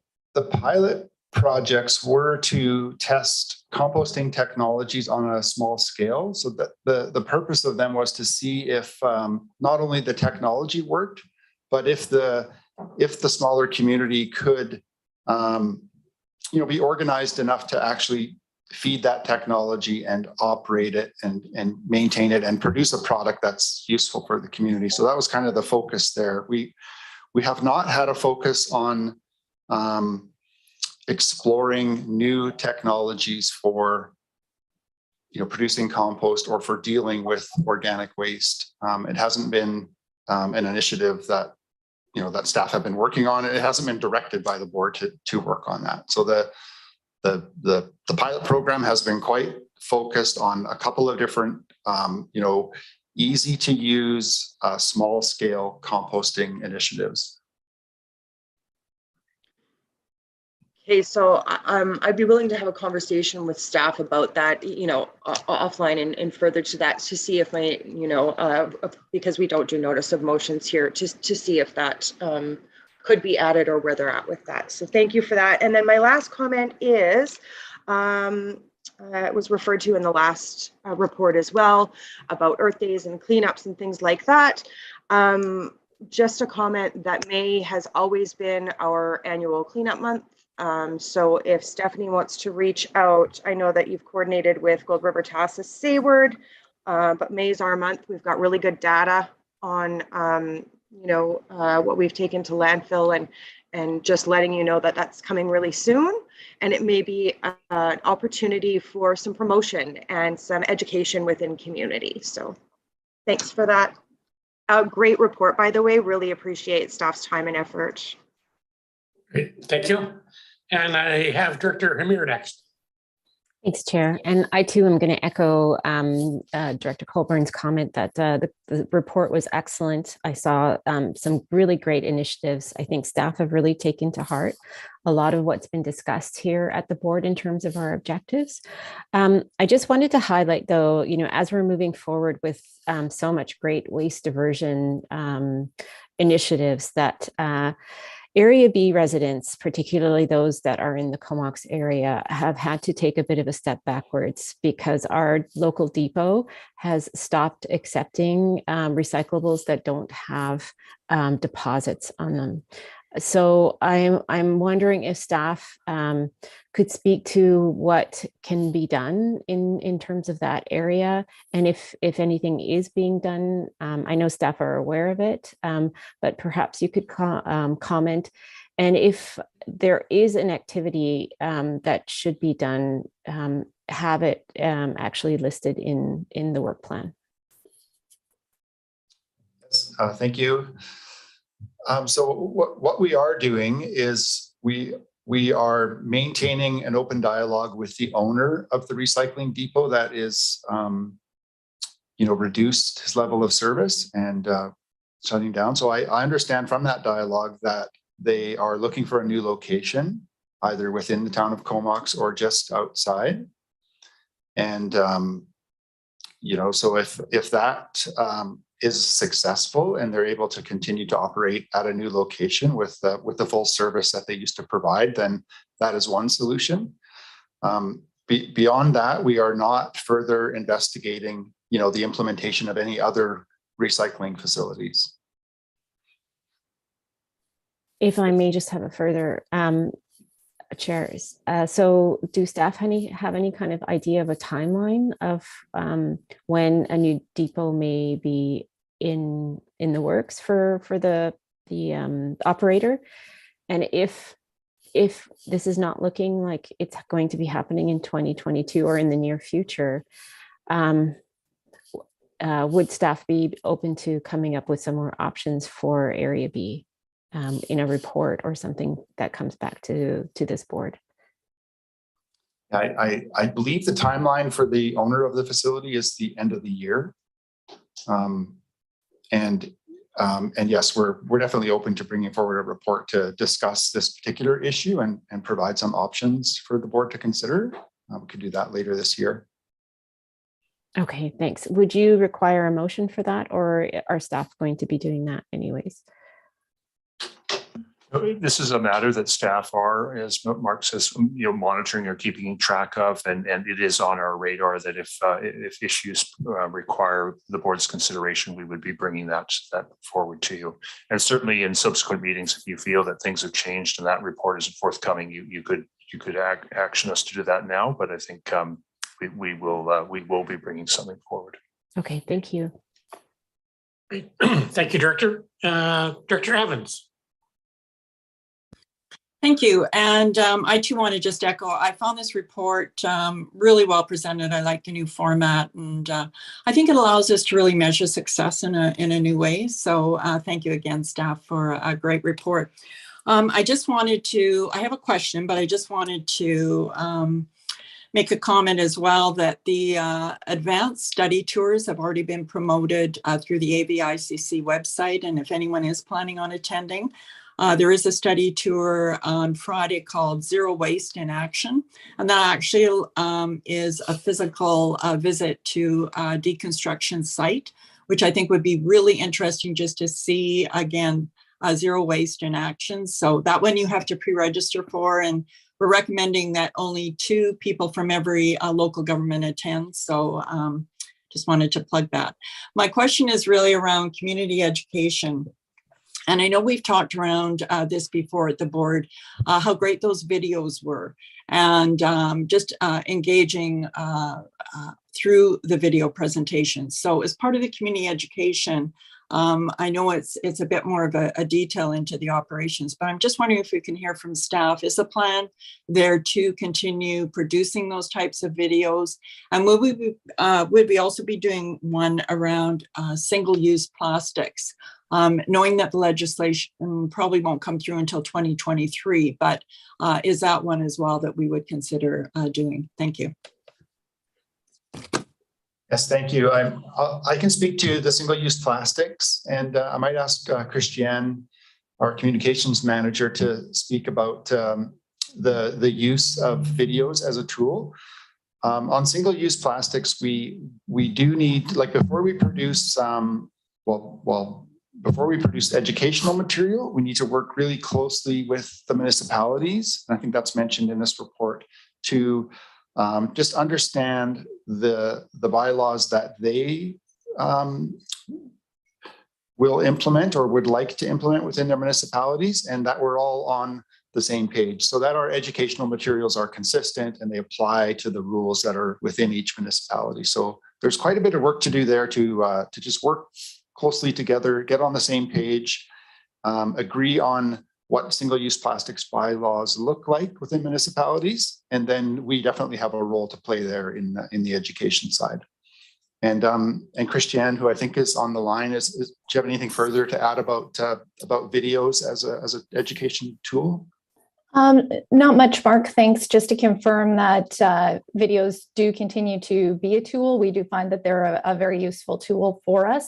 pilot projects were to test composting technologies on a small scale. So that the purpose of them was to see if not only the technology worked, but if the smaller community could be organized enough to actually feed that technology and operate it and maintain it and produce a product that's useful for the community. So that was kind of the focus there. We have not had a focus on exploring new technologies for producing compost or for dealing with organic waste. It hasn't been an initiative that that staff have been working on. It hasn't been directed by the board to work on that. So the pilot program has been quite focused on a couple of different easy to use small scale composting initiatives. Okay, so I'd be willing to have a conversation with staff about that, offline and further to that, to see if my, because we don't do notice of motions here, just to see if that could be added or where they're at with that. So thank you for that. And then my last comment is, it was referred to in the last report as well about Earth Days and cleanups and things like that. Just a comment that May has always been our annual cleanup month. So if Stephanie wants to reach out, I know that you've coordinated with Gold River, Tassus, Sayward, but May's our month. We've got really good data on, what we've taken to landfill and just letting you know that that's coming really soon. And it may be an opportunity for some promotion and some education within community. So thanks for that. Great report, by the way. Really appreciate staff's time and effort. Great, thank you. And I have Director Hamir next. Thanks, Chair. And I too am going to echo Director Colburn's comment that the report was excellent. I saw some really great initiatives. I think staff have really taken to heart a lot of what's been discussed here at the board in terms of our objectives. I just wanted to highlight, though, as we're moving forward with so much great waste diversion initiatives, that Area B residents, particularly those that are in the Comox area, have had to take a bit of a step backwards because our local depot has stopped accepting recyclables that don't have deposits on them. So I'm wondering if staff could speak to what can be done in terms of that area, and if anything is being done. I know staff are aware of it, but perhaps you could comment. And if there is an activity that should be done, have it actually listed in the work plan. Yes, thank you. So what we are doing is we are maintaining an open dialogue with the owner of the recycling depot that is, reduced his level of service and shutting down. So I understand from that dialogue that they are looking for a new location, either within the town of Comox or just outside. And, so if that is successful and they're able to continue to operate at a new location with the full service that they used to provide, then that is one solution. Beyond that, we are not further investigating, the implementation of any other recycling facilities. If I may just have a further chairs. So do staff have any kind of idea of a timeline of when a new depot may be in the works for the operator? And if this is not looking like it's going to be happening in 2022 or in the near future, would staff be open to coming up with some more options for Area B in a report or something that comes back to this board? I believe the timeline for the owner of the facility is the end of the year. And yes, we're definitely open to bringing forward a report to discuss this particular issue and provide some options for the board to consider. We could do that later this year. Okay, thanks. Would you require a motion for that, or are staff going to be doing that anyways? This is a matter that staff are, as Mark says, monitoring or keeping track of, and it is on our radar that if issues require the board's consideration, we would be bringing that forward to you. And certainly in subsequent meetings, if you feel that things have changed and that report isn't forthcoming, you could action us to do that now. But I think we will be bringing something forward. Okay, thank you. Thank you, Director. Director Evans. Thank you. And I too want to just echo, I found this report really well presented. I like the new format, and I think it allows us to really measure success in a new way. So thank you again, staff, for a great report. I have a question, but I just wanted to make a comment as well that the advanced study tours have already been promoted through the AVICC website. And if anyone is planning on attending, there is a study tour on Friday called Zero Waste in Action. And that actually is a physical visit to a deconstruction site, which I think would be really interesting just to see, again, zero waste in action. So that one you have to pre-register for, and we're recommending that only 2 people from every local government attend. So just wanted to plug that. My question is really around community education. And I know we've talked around this before at the board, how great those videos were, and just engaging through the video presentations. So as part of the community education, I know it's a bit more of a detail into the operations, but I'm just wondering if we can hear from staff. Is the plan there to continue producing those types of videos? And would we also be doing one around single-use plastics? Knowing that the legislation probably won't come through until 2023, but is that one as well that we would consider doing? Thank you. Yes, thank you. I can speak to the single-use plastics, and I might ask Christiane, our communications manager, to speak about the use of videos as a tool. On single-use plastics, we do need, like, before we produce before we produce educational material, we need to work really closely with the municipalities. And I think that's mentioned in this report to just understand the bylaws that they will implement or would like to implement within their municipalities, and that we're all on the same page so that our educational materials are consistent and they apply to the rules that are within each municipality. So there's quite a bit of work to do there to just work closely together, get on the same page, agree on what single-use plastics bylaws look like within municipalities, and then we definitely have a role to play there in the education side. And Christiane, who I think is on the line, do you have anything further to add about videos as an education tool? Not much, Mark. Thanks. Just to confirm that videos do continue to be a tool. We do find that they're a very useful tool for us.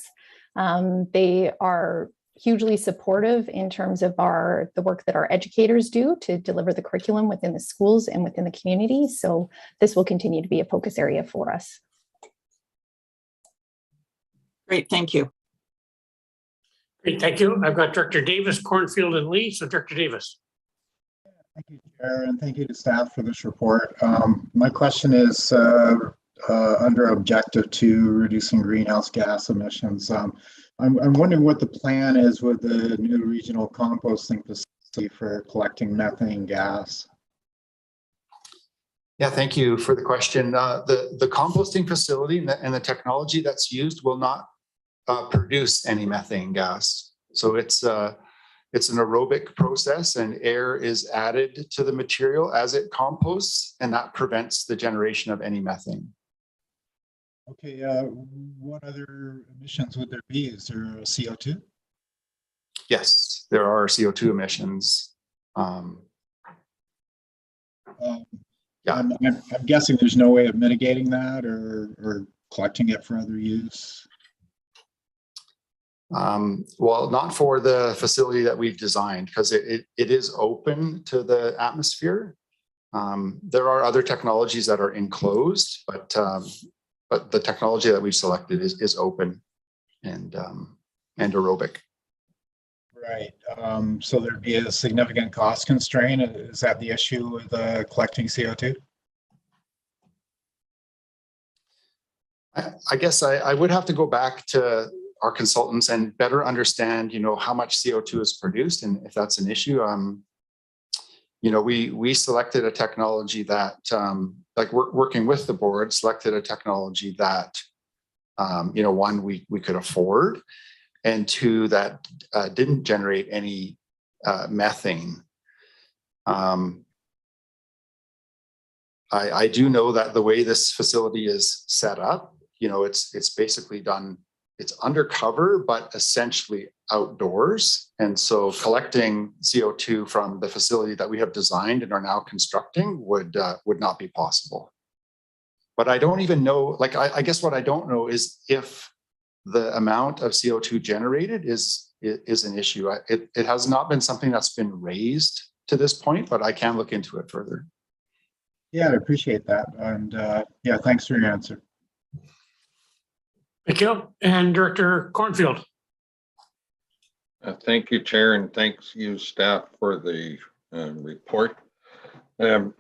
They are hugely supportive in terms of the work that our educators do to deliver the curriculum within the schools and within the community. So this will continue to be a focus area for us. Great, thank you. Great, thank you. I've got Director Davis, Cornfield, and Lee. So Director Davis. Thank you, Chair, and thank you to staff for this report. My question is under Objective 2, reducing greenhouse gas emissions. I'm wondering what the plan is with the new regional composting facility for collecting methane gas. Yeah, thank you for the question. The composting facility and the technology that's used will not produce any methane gas. So it's an aerobic process, and air is added to the material as it composts, and that prevents the generation of any methane. Okay, what other emissions would there be? Is there CO2? Yes, there are CO2 emissions. Yeah, I'm guessing there's no way of mitigating that or collecting it for other use. Well, not for the facility that we've designed, because it is open to the atmosphere. There are other technologies that are enclosed, but the technology that we've selected is open and aerobic. Right. So there'd be a significant cost constraint. Is that the issue with collecting CO2? I guess I would have to go back to our consultants and better understand, how much CO2 is produced, and if that's an issue. We selected a technology that, like working with the board, selected a technology that, one, we could afford, and two, that didn't generate any methane. I do know that the way this facility is set up, it's basically done, it's undercover, but essentially outdoors. And so collecting CO2 from the facility that we have designed and are now constructing would not be possible. But I don't even know, I guess what I don't know is if the amount of CO2 generated is an issue. It has not been something that's been raised to this point, but I can look into it further. Yeah, I appreciate that. And yeah, thanks for your answer. Thank you. And Director Cornfield. Thank you, Chair, and thanks you staff for the report. I've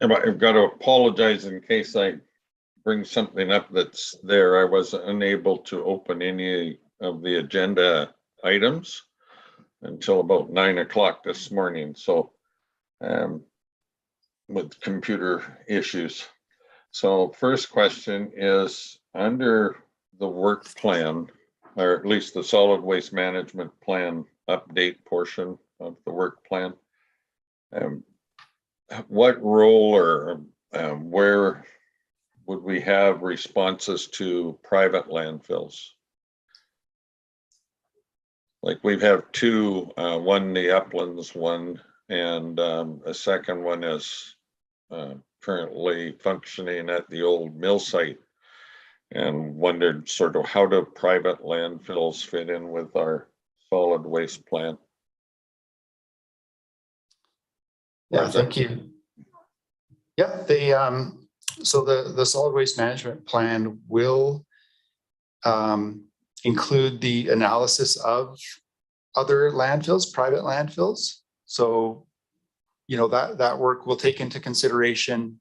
got to apologize in case I bring something up that's there. I was unable to open any of the agenda items until about 9 o'clock this morning. So with computer issues. So first question is under the work plan, or at least the solid waste management plan update portion of the work plan. What role or where would we have responses to private landfills? Like we have two, one the Uplands one, and a second one is currently functioning at the old mill site, and wondered sort of how do private landfills fit in with our solid waste plan? Yeah, thank you. Yep, so the solid waste management plan will include the analysis of other landfills, private landfills. So, you know, that work will take into consideration,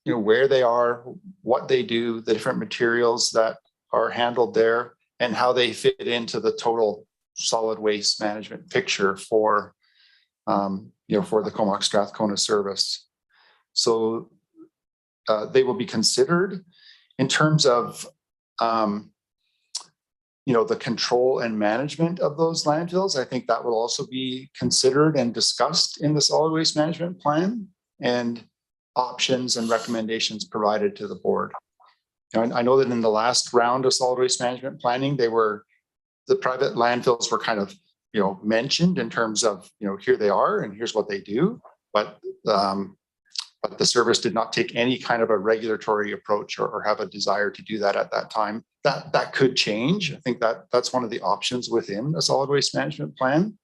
you know, where they are, what they do, the different materials that are handled there, and how they fit into the total solid waste management picture for, you know, for the Comox Strathcona service. So they will be considered in terms of, you know, the control and management of those landfills. I think that will also be considered and discussed in the solid waste management plan, and options and recommendations provided to the board. And I know that in the last round of solid waste management planning, the private landfills were kind of, you know, mentioned in terms of, you know, here they are and here's what they do, but the service did not take any kind of a regulatory approach or have a desire to do that at that time. That could change. I think that's one of the options within a solid waste management plan,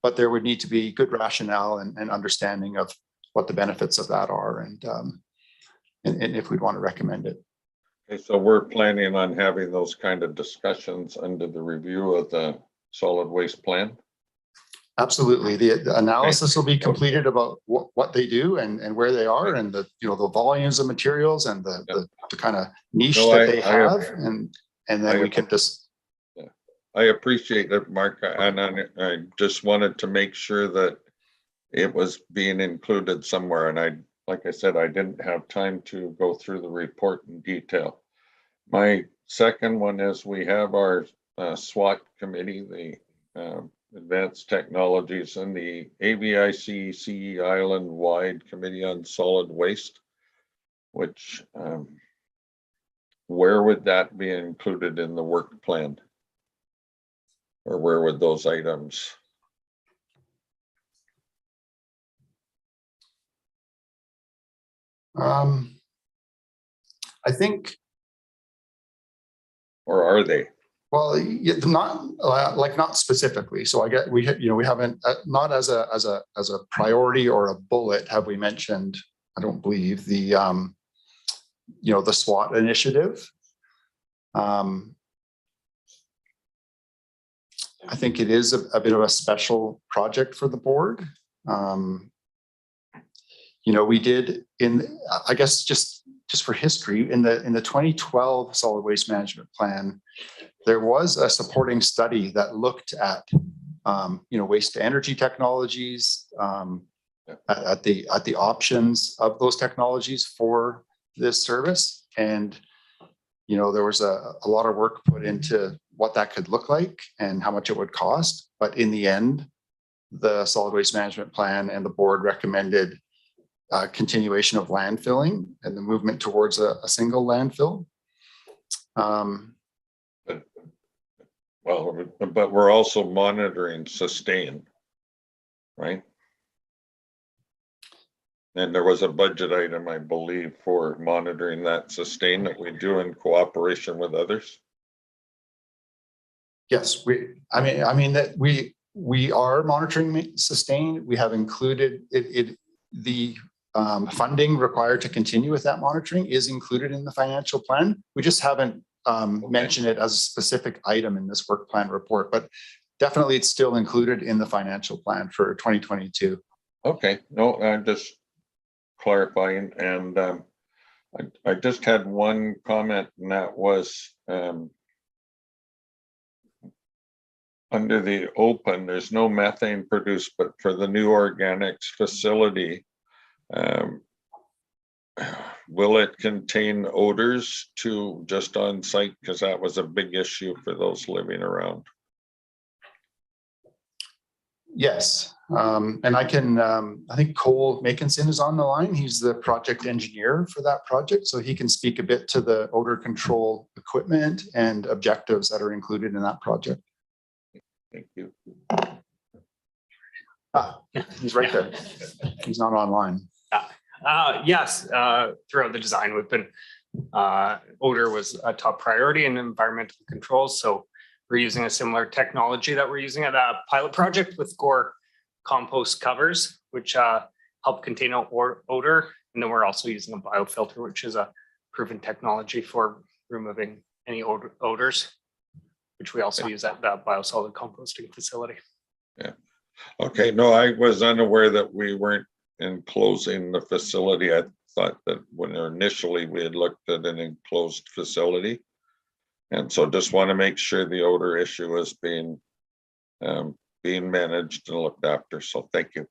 but there would need to be good rationale and understanding of what the benefits of that are, and if we'd want to recommend it. Okay, so we're planning on having those kind of discussions under the review of the solid waste plan? Absolutely. The analysis will be completed about what they do and where they are, and the, you know, the volumes of materials and the kind of niche that they have, and then we can just. I appreciate it, Mark, and I just wanted to make sure that it was being included somewhere. And like I said, I didn't have time to go through the report in detail. My second one is we have our SWAT committee, the Advanced Technologies, and the AVIC CE Island-wide Committee on Solid Waste, which where would that be included in the work plan? Or where would those items? I think. Or are they? Well, not specifically. So we haven't, not as a priority or a bullet have we mentioned, I don't believe, the the SWAT initiative. I think it is a bit of a special project for the board. We did I guess just for history, in the 2012 solid waste management plan, there was a supporting study that looked at waste to energy technologies, at the options of those technologies for this service. And there was a lot of work put into what that could look like and how much it would cost. But in the end, the solid waste management plan and the board recommended continuation of landfilling and the movement towards a single landfill. But we're also monitoring sustain, right? And there was a budget item, I believe, for monitoring that sustain that we do in cooperation with others. Yes, we are monitoring sustain. We have included the funding required to continue with that monitoring is included in the financial plan. We just haven't mentioned it as a specific item in this work plan report, but definitely it's still included in the financial plan for 2022. Okay, no, I'm just clarifying. And I just had one comment, and that was under the open, there's no methane produced, but for the new organics facility, will it contain odors to just on site? Because that was a big issue for those living around. Yes, and I think Cole Makinson is on the line. He's the project engineer for that project, so he can speak a bit to the odor control equipment and objectives that are included in that project. Thank you. He's right there. He's not online. Yes, throughout the design, we've been odor was a top priority in environmental controls. So we're using a similar technology that we're using at a pilot project with Gore compost covers, which help contain odor. And then we're also using a biofilter, which is a proven technology for removing any odors. which we also use at the biosolid composting facility. Yeah. Okay, no, I was unaware that we weren't enclosing the facility. I thought that when initially we had looked at an enclosed facility. And so just want to make sure the odor issue is being managed and looked after. So thank you.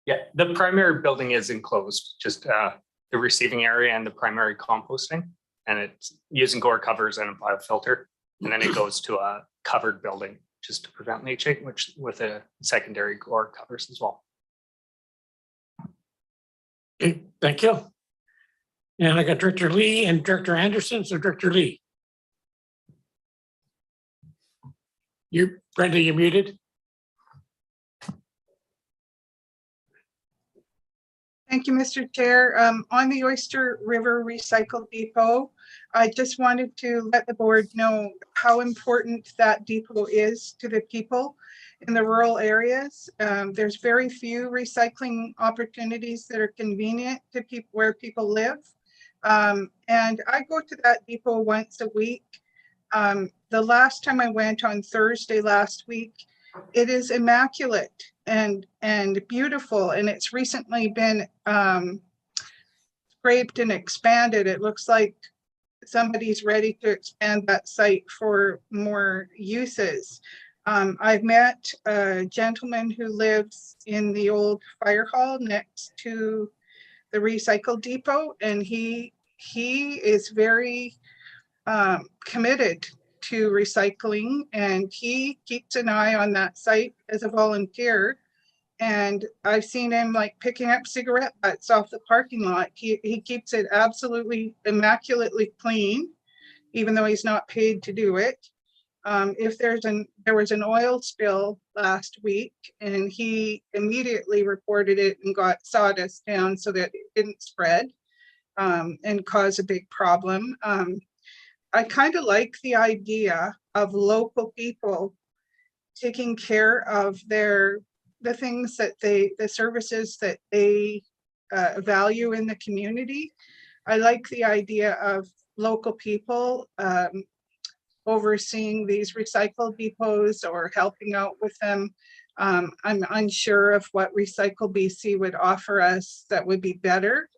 Yeah, the primary building is enclosed, just the receiving area and the primary composting. And it's using gore covers and a biofilter. And then it goes to a covered building just to prevent leaching, which with a secondary gore covers as well. Okay, thank you. And I got Director Lee and Director Anderson. So Director Lee. Brenda, you're muted. Thank you, Mr. Chair. On the Oyster River Recycle Depot, I just wanted to let the board know how important that depot is to the people in the rural areas. There's very few recycling opportunities that are convenient to people where people live. And I go to that depot once a week. The last time I went on Thursday last week, it is immaculate and beautiful, and it's recently been scraped and expanded. It looks like somebody's ready to expand that site for more uses. I've met a gentleman who lives in the old fire hall next to the recycle depot, and he is very committed to recycling, and he keeps an eye on that site as a volunteer. And I've seen him like picking up cigarette butts off the parking lot. He keeps it absolutely immaculately clean, even though he's not paid to do it. If there was an oil spill last week, and he immediately reported it and got sawdust down so that it didn't spread and cause a big problem. I kind of like the idea of local people taking care of the things that the services that they value in the community. I like the idea of local people overseeing these recycle depots or helping out with them. I'm unsure of what Recycle BC would offer us that would be better.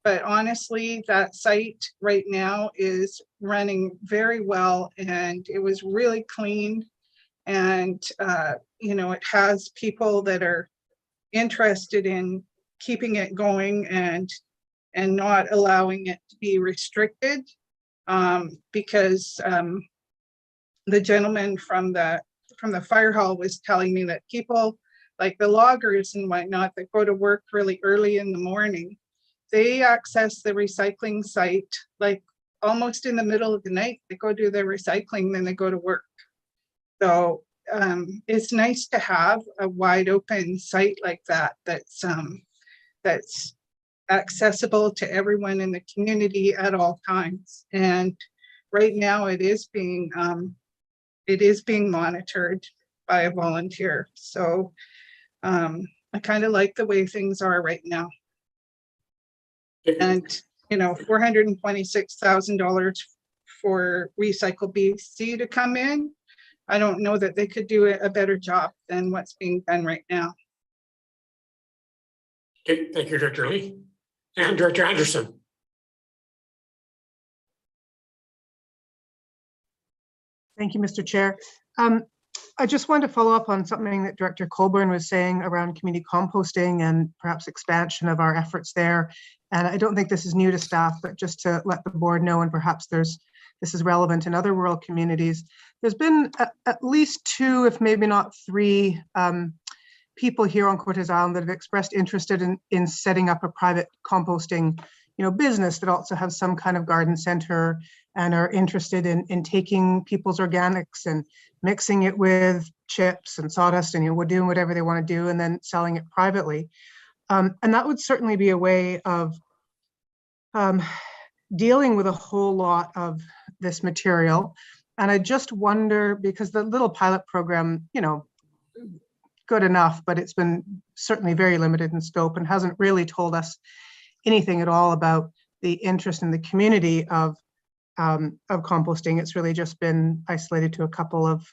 But honestly, that site right now is running very well, and it was really clean. And, it has people that are interested in keeping it going and not allowing it to be restricted, because the gentleman from the fire hall was telling me that people like the loggers and whatnot that go to work really early in the morning, they access the recycling site like almost in the middle of the night. They go do their recycling, then they go to work. So it's nice to have a wide open site like that that's accessible to everyone in the community at all times. And right now it is being monitored by a volunteer. So I kind of like the way things are right now. And $426,000 for Recycle BC to come in. I don't know that they could do a better job than what's being done right now. Okay, thank you, Director Lee. And Director Anderson. Thank you, Mr. Chair. I just wanted to follow up on something that Director Colburn was saying around community composting and perhaps expansion of our efforts there. And I don't think this is new to staff, but just to let the board know, and perhaps this is relevant in other rural communities. There's been at least 2, if maybe not 3, people here on Cortes Island that have expressed interest in setting up a private composting business that also has some kind of garden center and are interested in taking people's organics and mixing it with chips and sawdust and we're doing whatever they want to do and then selling it privately. And that would certainly be a way of dealing with a whole lot of this material. And I just wonder, because the little pilot program, good enough, but it's been certainly very limited in scope and hasn't really told us anything at all about the interest in the community of of composting. It's really just been isolated to a couple of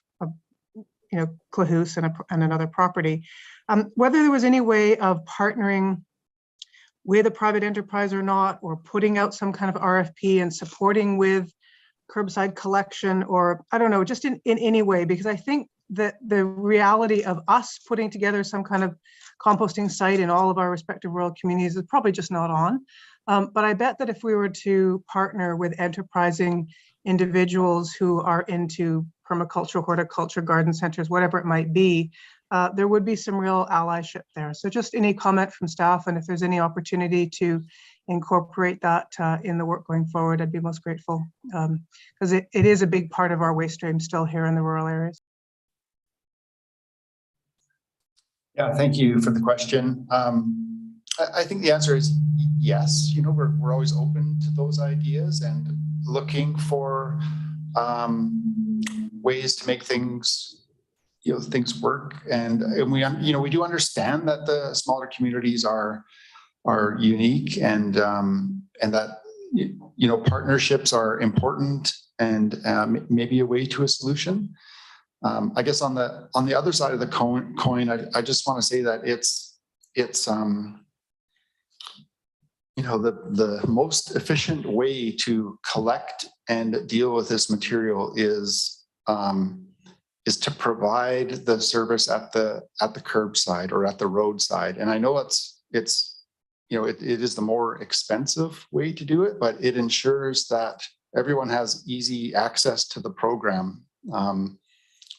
Clahoos and another property. Whether there was any way of partnering with a private enterprise or not, or putting out some kind of RFP and supporting with curbside collection, or I don't know, just in any way, because I think that the reality of us putting together some kind of composting site in all of our respective rural communities is probably just not on. But I bet that if we were to partner with enterprising individuals who are into permaculture, horticulture, garden centers, whatever it might be, there would be some real allyship there. So just any comment from staff, and if there's any opportunity to incorporate that in the work going forward, I'd be most grateful, because it is a big part of our waste stream still here in the rural areas. Yeah, thank you for the question. I think the answer is yes. We're always open to those ideas and looking for ways to make things work. And we do understand that the smaller communities are unique, and that partnerships are important, and maybe a way to a solution. I guess on the other side of the coin, I just want to say that it's the most efficient way to collect and deal with this material is to provide the service at the curbside or at the roadside. And I know it is the more expensive way to do it, but it ensures that everyone has easy access to the program.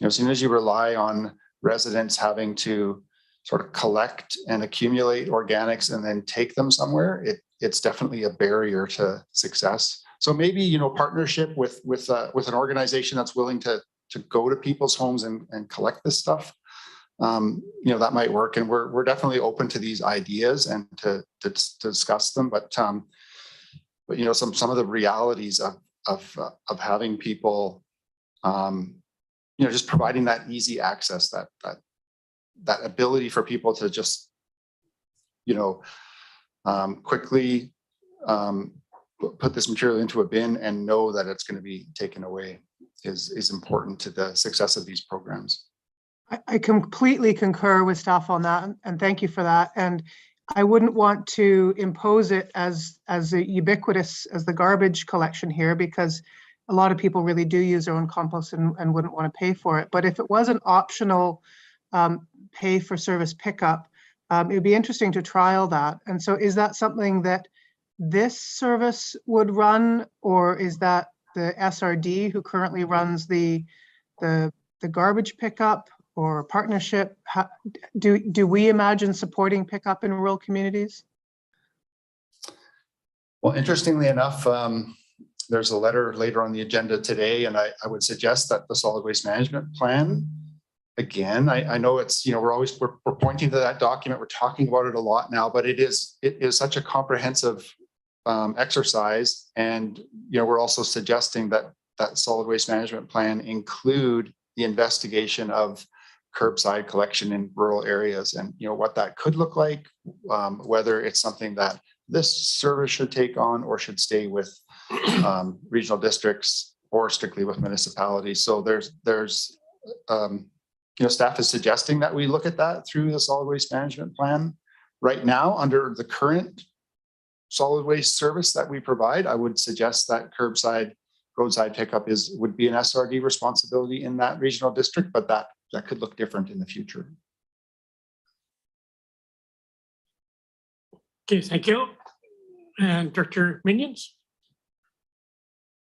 As soon as you rely on residents having to sort of collect and accumulate organics and then take them somewhere, it's definitely a barrier to success. So maybe partnership with an organization that's willing to go to people's homes and collect this stuff, that might work. And we're definitely open to these ideas and to discuss them. But some of the realities of having people, just providing that easy access, that ability for people to just, quickly put this material into a bin and know that it's going to be taken away is important to the success of these programs. I completely concur with staff on that, and thank you for that. And I wouldn't want to impose it as ubiquitous as the garbage collection here, because a lot of people really do use their own compost and wouldn't want to pay for it. But if it was an optional pay for service pickup, it would be interesting to trial that. And so is that something that this service would run, or is that the SRD who currently runs the garbage pickup, or partnership? Do we imagine supporting pickup in rural communities? Well, interestingly enough, there's a letter later on the agenda today, and I would suggest that the solid waste management plan, again, I know it's, we're pointing to that document, we're talking about it a lot now, but it is such a comprehensive exercise. And, we're also suggesting that solid waste management plan include the investigation of curbside collection in rural areas, and what that could look like, whether it's something that this service should take on or should stay with regional districts or strictly with municipalities. So there's staff is suggesting that we look at that through the solid waste management plan. Right now, under the current solid waste service that we provide, I would suggest that curbside roadside pickup would be an SRD responsibility in that regional district, but that could look different in the future. Okay, thank you. And Director Minions.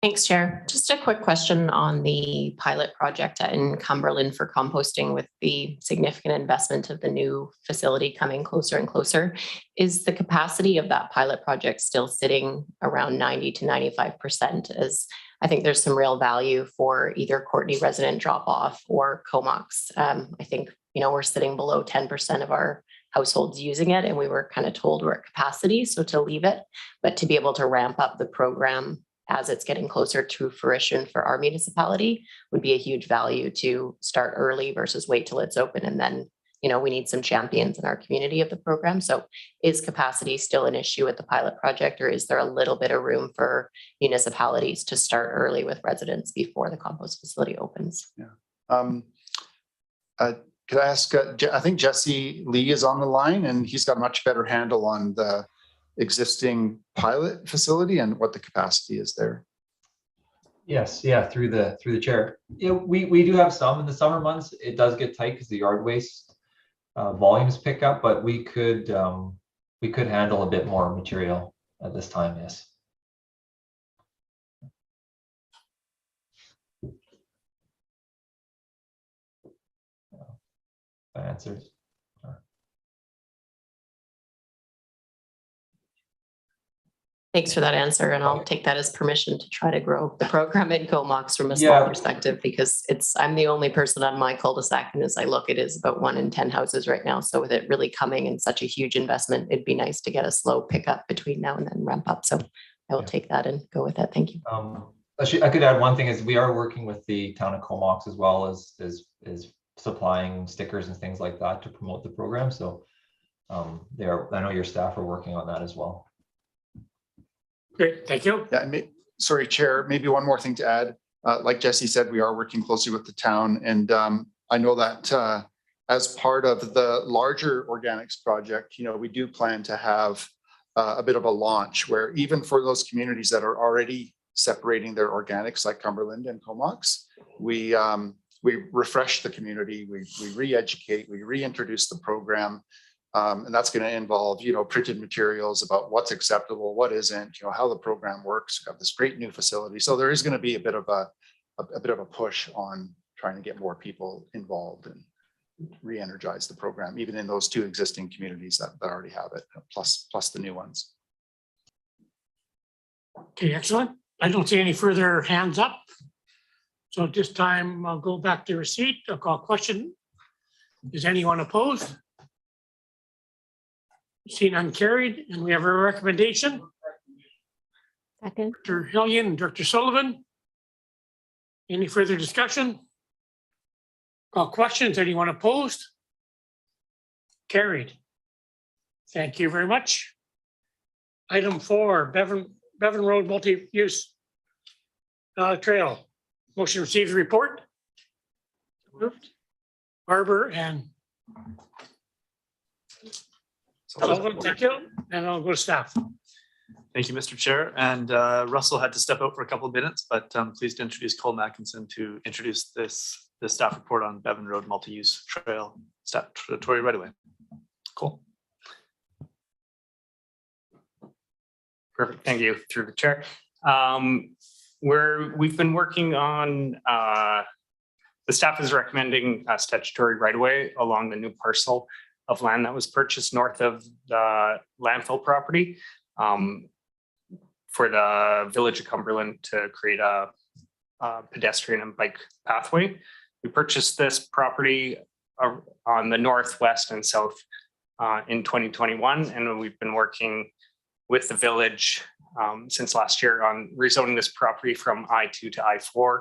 Thanks, Chair. Just a quick question on the pilot project in Cumberland for composting. With the significant investment of the new facility coming closer and closer, is the capacity of that pilot project still sitting around 90 to 95%? As I think there's some real value for either Courtney resident drop off or Comox. I think, we're sitting below 10% of our households using it, and we were kind of told we're at capacity, so to leave it, but to be able to ramp up the program as it's getting closer to fruition for our municipality would be a huge value to start early versus wait till it's open and then we need some champions in our community of the program. So is capacity still an issue with the pilot project, or is there a little bit of room for municipalities to start early with residents before the compost facility opens? Could I ask, I think Jesse Lee is on the line, and he's got a much better handle on the existing pilot facility and what the capacity is there. Yes, yeah, through the chair. Yeah, we do have some in the summer months. It does get tight because the yard waste volumes pick up, but we could handle a bit more material at this time. Yes. That answers. Thanks for that answer, and I'll take that as permission to try to grow the program in Comox from a small perspective, because I'm the only person on my cul-de-sac, and as I look, it is about 1 in 10 houses right now. So with it really coming in such a huge investment, it'd be nice to get a slow pickup between now and then ramp up. So I will take that and go with that. Thank you. Actually, I could add one thing is we are working with the town of Comox as well as supplying stickers and things like that to promote the program. So I know your staff are working on that as well. Great, thank you. Yeah, sorry, Chair, maybe one more thing to add. Like Jesse said, we are working closely with the town, and I know that as part of the larger organics project, we do plan to have a bit of a launch where even for those communities that are already separating their organics, like Cumberland and Comox, we refresh the community, we re-educate, we reintroduce the program. And that's going to involve, printed materials about what's acceptable, what isn't, how the program works. We have this great new facility. So there is going to be a bit of a push on trying to get more people involved and re-energize the program, even in those 2 existing communities that already have it, plus the new ones. Okay, excellent. I don't see any further hands up. So at this time, I'll go back to receipt. I'll call question. Is anyone opposed? Seen none, carried, and we have a recommendation. Second. Dr. Hillian and Dr. Sullivan. Any further discussion? Call questions. Anyone opposed? Carried. Thank you very much. Item 4, Bevan Road multi-use trail. Motion receives report. Moved. Barber and Sullivan, thank you. And I'll go to staff. Thank you, Mr. Chair. And Russell had to step out for a couple of minutes, but I'm pleased to introduce Cole Mackinson to introduce this staff report on Bevan Road multi-use trail statutory right away. Cool. Perfect. Thank you. Through the chair. We've been working on the staff is recommending statutory right away along the new parcel of land that was purchased north of the landfill property for the village of Cumberland to create a pedestrian and bike pathway. We purchased this property on the northwest and south in 2021, and we've been working with the village since last year on rezoning this property from I-2 to I-4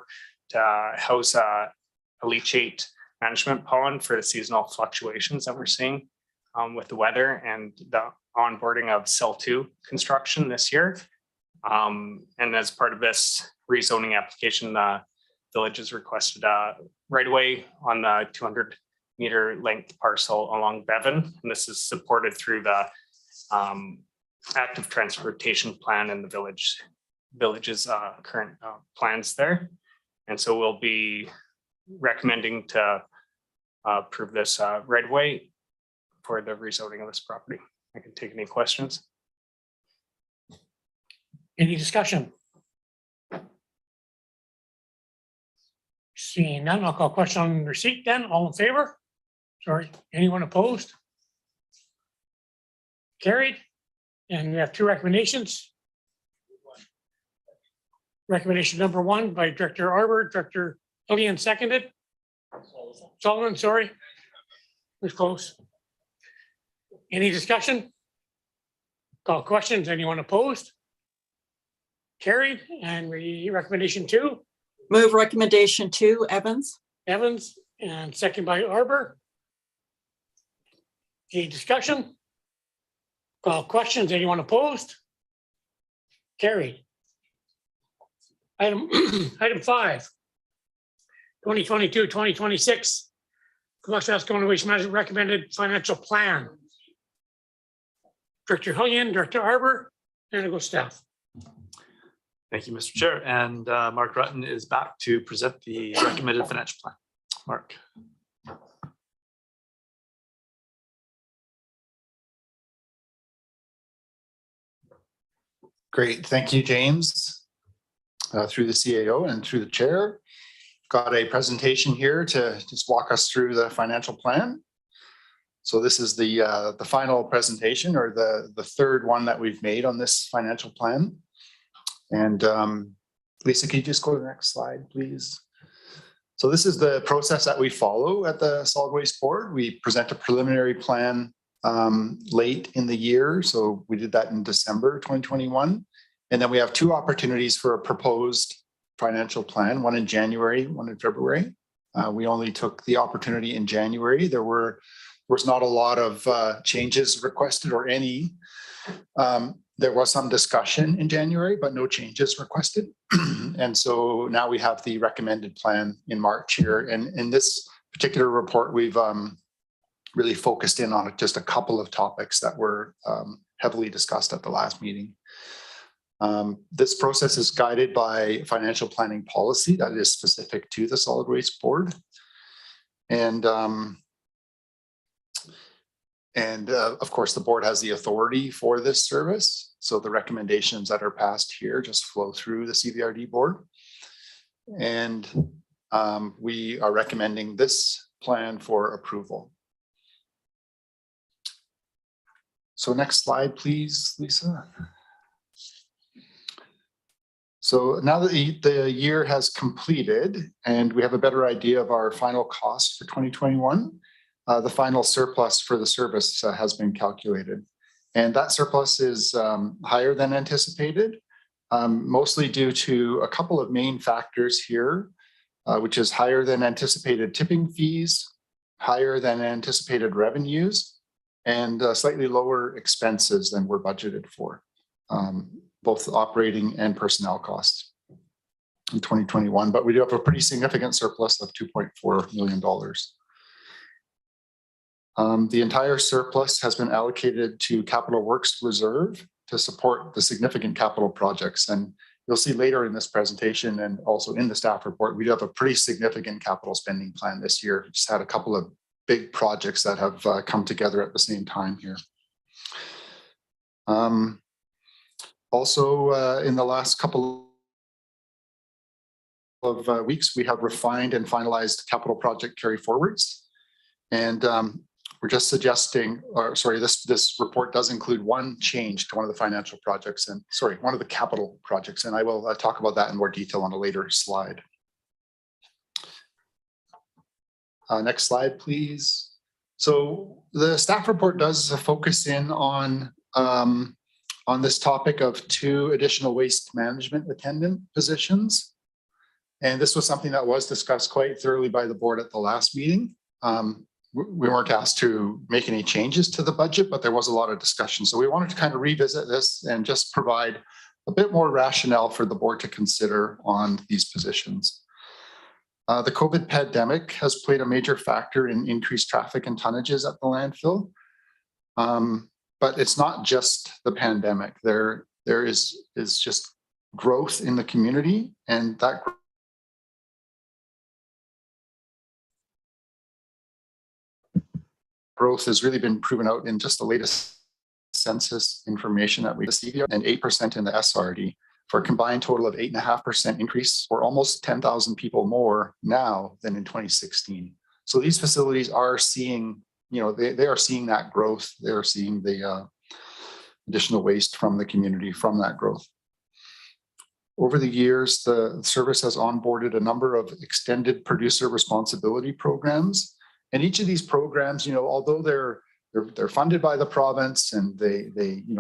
to house a leachate management pond for the seasonal fluctuations that we're seeing with the weather and the onboarding of cell 2 construction this year. And as part of this rezoning application, the village has requested right away on the 200-meter length parcel along Bevan. And this is supported through the active transportation plan and the village's current plans there. And so we'll be recommending to approve this right away for the rezoning of this property. I can take any questions. Any discussion? Seeing none, I'll call question on receipt then. All in favor? Sorry, anyone opposed? Carried. And we have 2 recommendations. Recommendation number 1 by Director Arbor, Director Hillian seconded. Sullivan, sorry. It was close. Any discussion? Call questions. Anyone opposed? Carried. And recommendation 2. Move recommendation 2, Evans. Evans, and second by Arbor. Any discussion? Call questions. Anyone opposed? Carried. Item 5, 2022-2026 Comox Strathcona Waste Management recommended financial plan. Director Hillian, Director Arbor, and I go staff. Thank you, Mr. Chair. And Mark Rutten is back to present the recommended financial plan. Mark. Great. Thank you, James. Through the CAO and through the chair. Got a presentation here to just walk us through the financial plan. So this is the final presentation, or the third one that we've made on this financial plan. And Lisa, can you just go to the next slide, please? So this is the process that we follow at the Solid Waste Board. We present a preliminary plan late in the year. So we did that in December 2021. And then we have two opportunities for a proposed financial plan, one in January, one in February. We only took the opportunity in January. There was not a lot of changes requested or any. There was some discussion in January, but no changes requested. And so now we have the recommended plan in March here. And in this particular report, we've really focused in on just a couple of topics that were heavily discussed at the last meeting. This process is guided by financial planning policy that is specific to the Solid Waste Board. And of course, the board has the authority for this service. So the recommendations that are passed here just flow through the CVRD board. And we are recommending this plan for approval. So next slide, please, Lisa. So now that the year has completed and we have a better idea of our final costs for 2021, the final surplus for the service has been calculated. And that surplus is higher than anticipated, mostly due to a couple of main factors here, which is higher than anticipated tipping fees, higher than anticipated revenues, and slightly lower expenses than were budgeted for, both operating and personnel costs in 2021. But we do have a pretty significant surplus of $2.4 million. The entire surplus has been allocated to capital works reserve to support the significant capital projects. And you'll see later in this presentation and also in the staff report, we do have a pretty significant capital spending plan this year. We just had a couple of big projects that have come together at the same time here. Also, in the last couple of weeks, we have refined and finalized capital project carry forwards. And we're just suggesting, or sorry, this report does include one change to one of the financial projects and one of the capital projects. And I will talk about that in more detail on a later slide. Next slide, please. So the staff report does focus in on this topic of 2 additional waste management attendant positions. And this was something that was discussed quite thoroughly by the board at the last meeting. We weren't asked to make any changes to the budget, but there was a lot of discussion. So we wanted to kind of revisit this and just provide a bit more rationale for the board to consider on these positions. The COVID pandemic has played a major factor in increased traffic and tonnages at the landfill. But it's not just the pandemic. There is just growth in the community, and that growth has really been proven out in just the latest census information that we received, and 8% in the SRD, for a combined total of 8.5% increase, or almost 10,000 people more now than in 2016. So these facilities are seeing, they are seeing that growth. They are seeing the additional waste from the community from that growth. Over the years, the service has onboarded a number of extended producer responsibility programs. And each of these programs, although they're funded by the province and they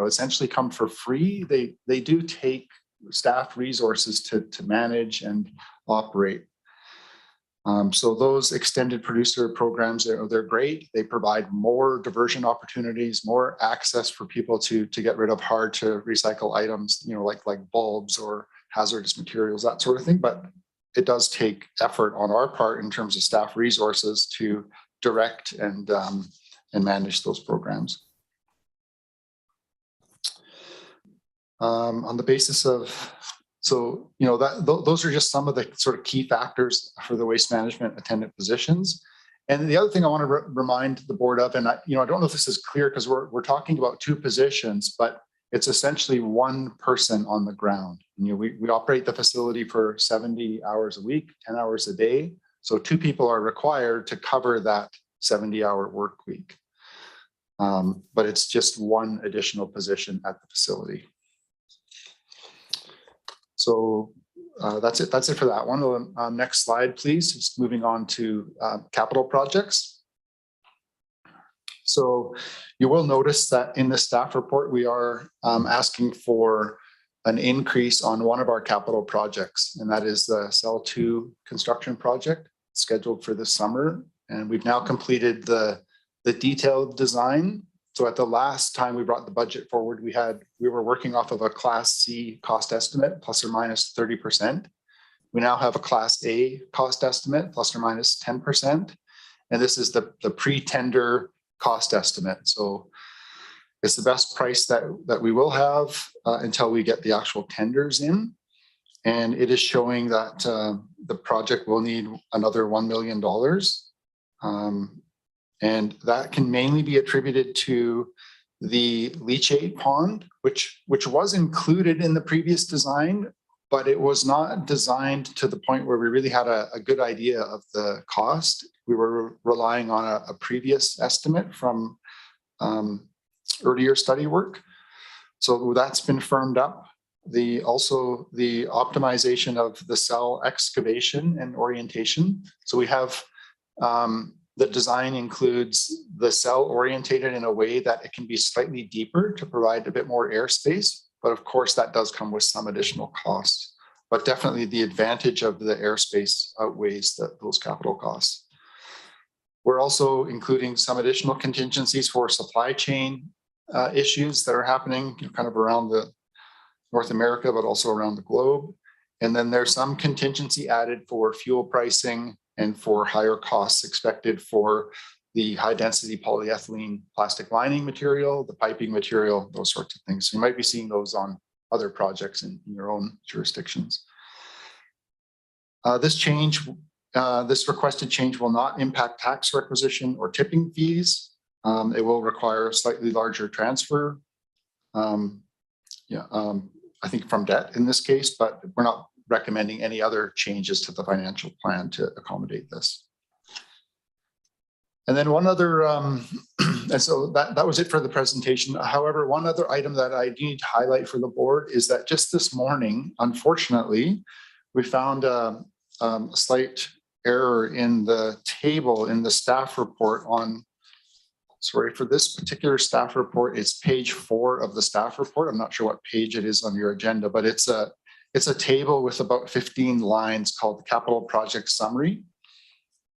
essentially come for free, they do take staff resources to manage and operate. So those extended producer programs, they're great. They provide more diversion opportunities, more access for people to get rid of hard to recycle items, like bulbs or hazardous materials, that sort of thing. But it does take effort on our part in terms of staff resources to direct and manage those programs. On the basis of, those are just some of the sort of key factors for the waste management attendant positions. And the other thing I want to remind the board of, and I don't know if this is clear because we're talking about two positions, but it's essentially one person on the ground. We operate the facility for 70 hours a week, 10 hours a day. So two people are required to cover that 70-hour work week. But it's just one additional position at the facility. So that's it. That's it for that one. Next slide, please. Just moving on to capital projects. So you will notice that in the staff report, we are asking for an increase on one of our capital projects, and that is the Cell 2 construction project scheduled for this summer. And we've now completed the detailed design. So at the last time we brought the budget forward, we were working off of a Class C cost estimate, plus or minus 30%. We now have a Class A cost estimate, plus or minus 10%. And this is the pre-tender cost estimate. So it's the best price that we will have until we get the actual tenders in. And it is showing that the project will need another $1 million. And that can mainly be attributed to the leachate pond, which was included in the previous design, but it was not designed to the point where we really had a good idea of the cost. We were relying on a previous estimate from earlier study work. So that's been firmed up. Also the optimization of the cell excavation and orientation. So we have the design includes the cell orientated in a way that it can be slightly deeper to provide a bit more airspace. But of course, that does come with some additional costs. But definitely the advantage of the airspace outweighs those capital costs. We're also including some additional contingencies for supply chain issues that are happening kind of around North America, but also around the globe. And then there's some contingency added for fuel pricing and for higher costs expected for the high density polyethylene plastic lining material, the piping material, those sorts of things. So you might be seeing those on other projects in your own jurisdictions. This requested change will not impact tax requisition or tipping fees. It will require a slightly larger transfer. I think from debt in this case, but we're not recommending any other changes to the financial plan to accommodate this. And then one other, and so that was it for the presentation. However, one other item that I do need to highlight for the board is that just this morning, unfortunately, we found a slight error in the table in the staff report on, sorry, for this particular staff report, it's page 4 of the staff report. I'm not sure what page it is on your agenda, but it's a table with about 15 lines called the Capital Project Summary.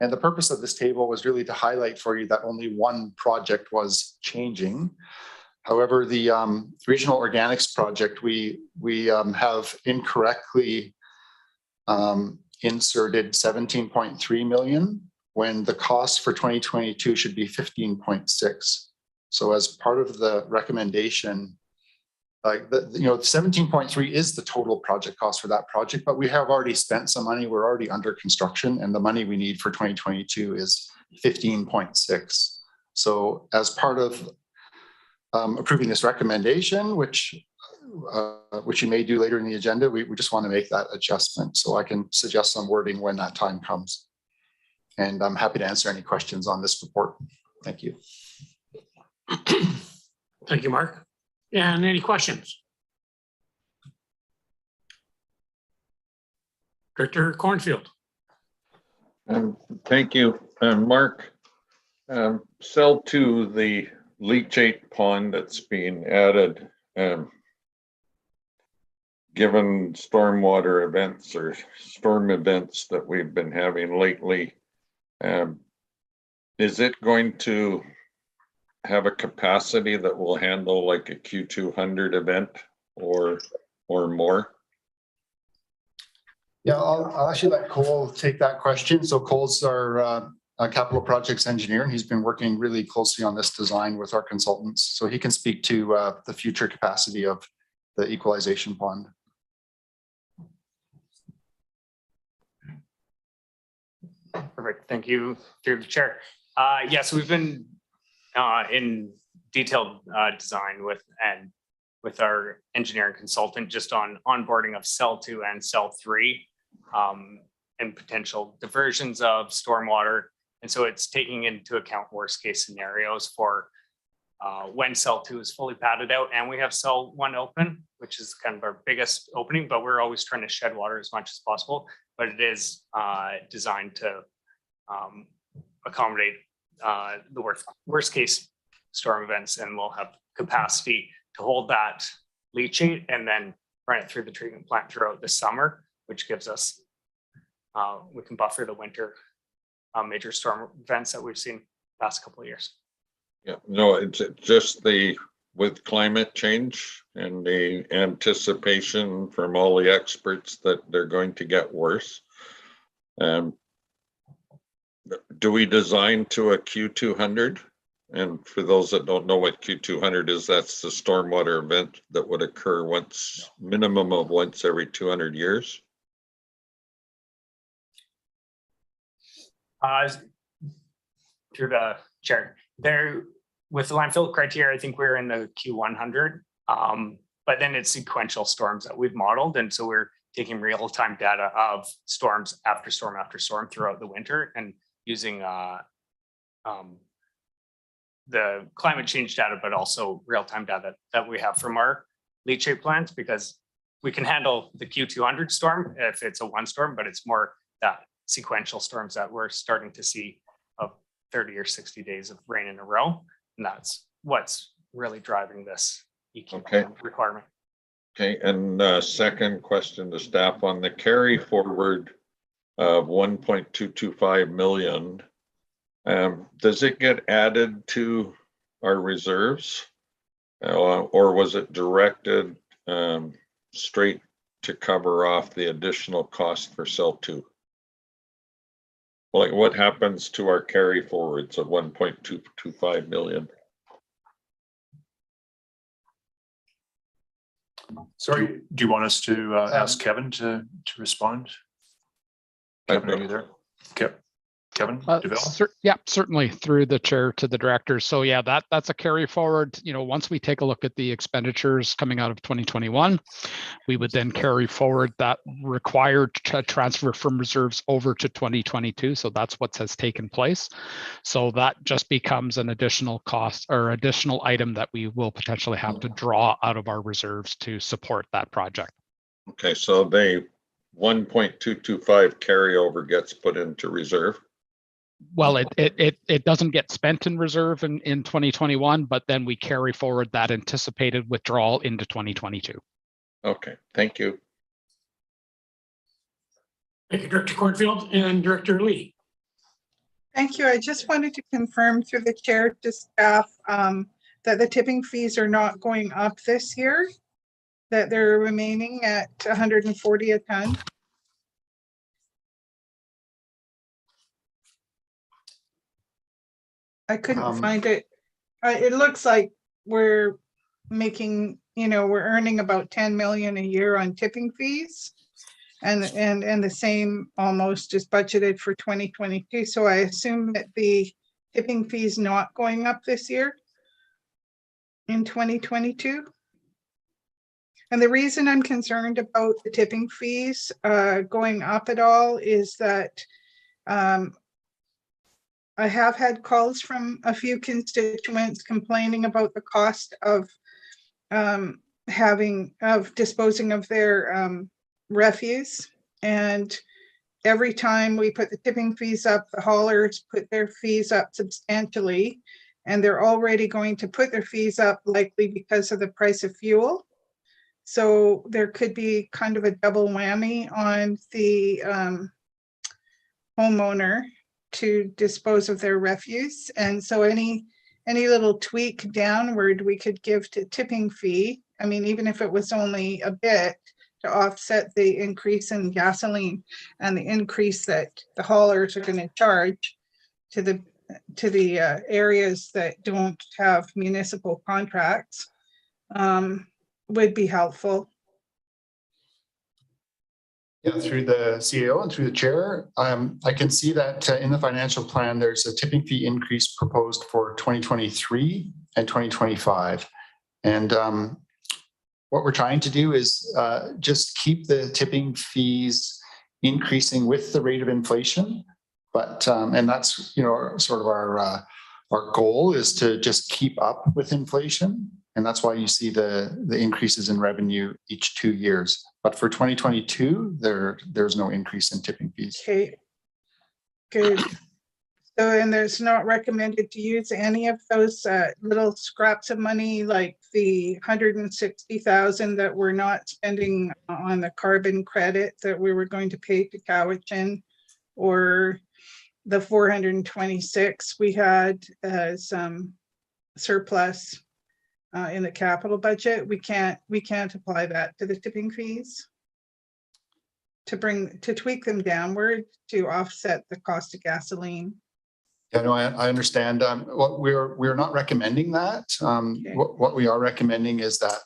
And the purpose of this table was really to highlight for you that only one project was changing. However, the Regional Organics Project, we have incorrectly inserted 17.3 million when the cost for 2022 should be 15.6. So as part of the recommendation, like 17.3 is the total project cost for that project, but we have already spent some money. We're already under construction, and the money we need for 2022 is 15.6. So as part of approving this recommendation, which you may do later in the agenda, we just want to make that adjustment. So I can suggest some wording when that time comes. And I'm happy to answer any questions on this report. Thank you. Thank you, Mark. And any questions? Director Cornfield. Thank you, Mark. Cell 2, the leachate pond that's being added. given stormwater events or storm events that we've been having lately, is it going to have a capacity that will handle like a Q200 event or more? Yeah, I'll actually let Cole take that question. So Cole's our capital projects engineer, and he's been working really closely on this design with our consultants. So he can speak to the future capacity of the equalization pond. Perfect. Thank you, through the chair. Yes, we've been in detailed design with our engineering consultant just on onboarding of cell 2 and cell 3 and potential diversions of stormwater. And so it's taking into account worst case scenarios for when cell 2 is fully padded out and we have cell 1 open, which is kind of our biggest opening, but we're always trying to shed water as much as possible. But it is designed to accommodate the worst case storm events, and we'll have capacity to hold that leachate and then run it through the treatment plant throughout the summer, which gives us, we can buffer the winter major storm events that we've seen the past couple of years. Yeah, no, it's just with climate change and the anticipation from all the experts that they're going to get worse. Do we design to a Q200? And for those that don't know what Q200 is, that's the stormwater event that would occur minimum of once every 200 years. Through the chair, there with the landfill criteria, I think we're in the Q100, but then it's sequential storms that we've modeled, and so we're taking real-time data of storms after storm after storm throughout the winter and using the climate change data, but also real-time data that we have from our leachate plants, because we can handle the Q200 storm if it's a one storm, but it's more that sequential storms that we're starting to see of 30 or 60 days of rain in a row. And that's what's really driving this EQ requirement. Okay, and second question to staff on the carry forward of 1.225 million. Does it get added to our reserves, or was it directed straight to cover off the additional cost for cell 2? Like, what happens to our carry forwards of 1.225 million? Sorry, do you want us to ask Kevin to respond? Kevin, are you there? Kevin, yeah, certainly, through the chair to the director. So yeah, that's a carry forward. You know, once we take a look at the expenditures coming out of 2021, we would then carry forward that required transfer from reserves over to 2022. So that's what has taken place. So that just becomes an additional cost or additional item that we will potentially have to draw out of our reserves to support that project. Okay, so the 1.225 carryover gets put into reserve? Well, it doesn't get spent in reserve in 2021, but then we carry forward that anticipated withdrawal into 2022. Okay, thank you. Thank you, Director Cornfield and Director Lee. Thank you. I just wanted to confirm through the chair to staff that the tipping fees are not going up this year, that they're remaining at 140 a ton. I couldn't find it. It looks like we're making, we're earning about 10 million a year on tipping fees, and the same almost is budgeted for 2022. So I assume that the tipping fees not going up this year in 2022. And the reason I'm concerned about the tipping fees going up at all is that I have had calls from a few constituents complaining about the cost of disposing of their refuse. And every time we put the tipping fees up, the haulers put their fees up substantially, and they're already going to put their fees up likely because of the price of fuel. So there could be kind of a double whammy on the homeowner to dispose of their refuse. And so any little tweak downward we could give to tipping fee. I mean, even if it was only a bit to offset the increase in gasoline and the increase that the haulers are going to charge to the areas that don't have municipal contracts, would be helpful. Yeah, through the CAO and through the chair, I can see that in the financial plan, there's a tipping fee increase proposed for 2023 and 2025. And what we're trying to do is just keep the tipping fees increasing with the rate of inflation. But and that's, you know, sort of our goal is to just keep up with inflation. And that's why you see the increases in revenue each 2 years. But for 2022, there's no increase in tipping fees. Okay, good. So, and there's not recommended to use any of those little scraps of money, like the 160,000 that we're not spending on the carbon credit that we were going to pay to Cowichan, or the 426 we had as surplus in the capital budget. We can't apply that to the tipping fees to tweak them downward to offset the cost of gasoline. Yeah, no, I understand. What we're not recommending that. Okay. What we are recommending is that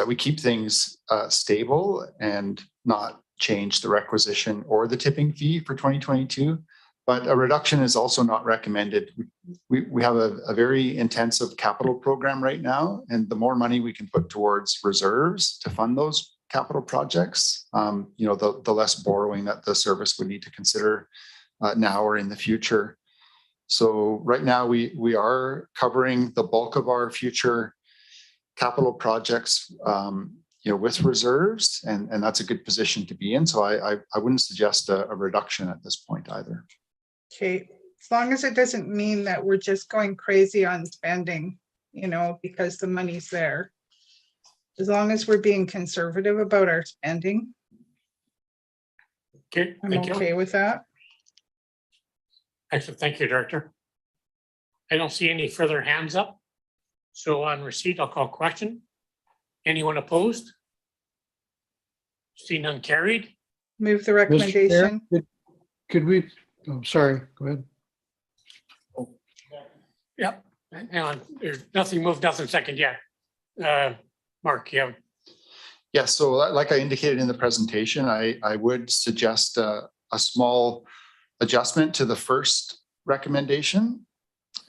we keep things stable and not change the requisition or the tipping fee for 2022. But a reduction is also not recommended. We have a very intensive capital program right now, and the more money we can put towards reserves to fund those capital projects, you know, the less borrowing that the service would need to consider now or in the future. So right now we are covering the bulk of our future capital projects, you know, with reserves, and that's a good position to be in. So I wouldn't suggest a reduction at this point either. Okay, as long as it doesn't mean that we're just going crazy on spending, you know, because the money's there. As long as we're being conservative about our spending, Okay, I'm thank you. okay with that. Excellent, thank you, Director. I don't see any further hands up. So on receipt, I'll call question. Anyone opposed? See none carried. Move the recommendation. Could we, oh, sorry, go ahead. Yep, hang on, there's nothing moved, nothing second yet. Mark, you have. Yeah, so like I indicated in the presentation, I would suggest a small adjustment to the first recommendation.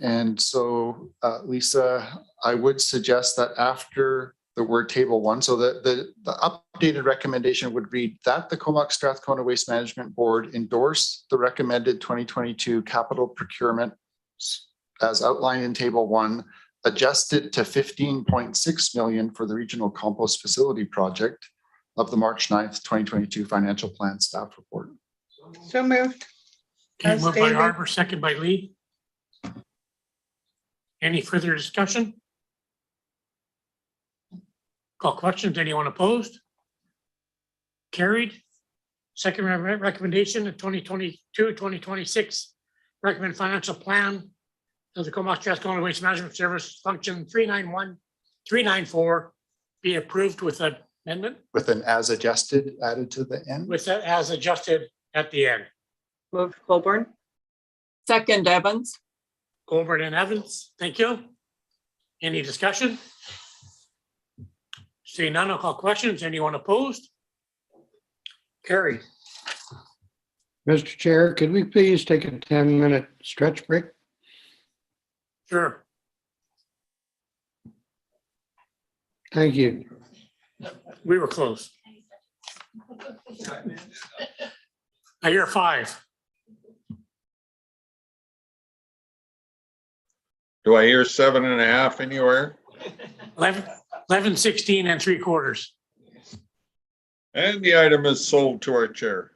And so, Lisa, I would suggest that after the word table 1, so the updated recommendation would read that the Comox Strathcona Waste Management Board endorse the recommended 2022 capital procurement as outlined in table 1, adjusted to 15.6 million for the regional compost facility project of the March 9th, 2022 financial plan staff report. So moved. Okay, moved by Harbour, second by Lee. Any further discussion? Call questions. Anyone opposed? Carried. Second recommendation of 2022-2026 recommend financial plan of the Comox Strathcona Waste Management Service function 394 be approved with an amendment. With an as adjusted added to the end. With that as adjusted at the end. Move Colborne. Second, Evans. Colborne and Evans, thank you. Any discussion? Seeing none, I'll call questions. Anyone opposed? Carried. Mr. Chair, could we please take a 10-minute stretch break? Sure. Thank you. We were close. I hear 5. Do I hear 7.5 anywhere? 11, 16 and 3/4. And the item is sold to our chair.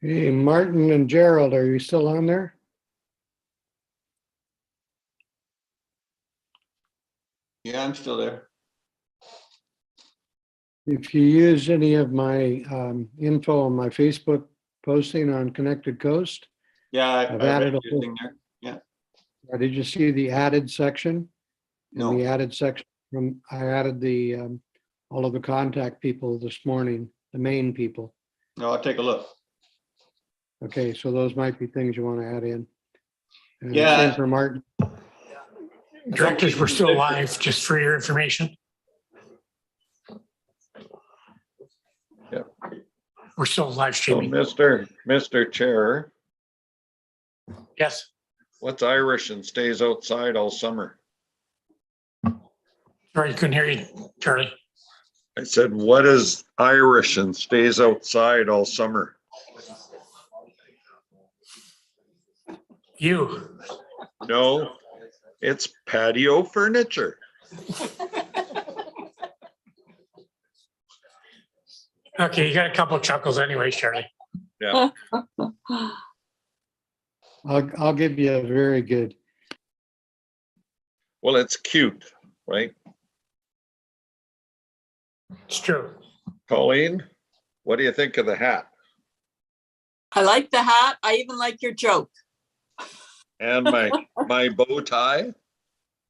Hey, Martin and Gerald, are you still on there? Yeah, I'm still there. If you use any of my info on my Facebook posting on Connected Coast, Yeah, I've added a whole, using there. Yeah. did you see the added section? In No. the added section I added the all of the contact people this morning, the main people. No, I'll take a look. Okay, so those might be things you want to add in. And Yeah. Same for Martin. Directors, we're still live, just for your information. Yeah. We're still live So, streaming. Mr. Chair, Yes. what's Irish and stays outside all summer? Sorry, couldn't hear you, Charlie. I said, what is Irish and stays outside all summer? You. No, it's patio furniture. Okay, you got a couple of chuckles anyway, Charlie. Yeah. I'll give you a very good. Well, it's cute, right? It's true. Colleen, what do you think of the hat? I like the hat. I even like your joke. And my bow tie?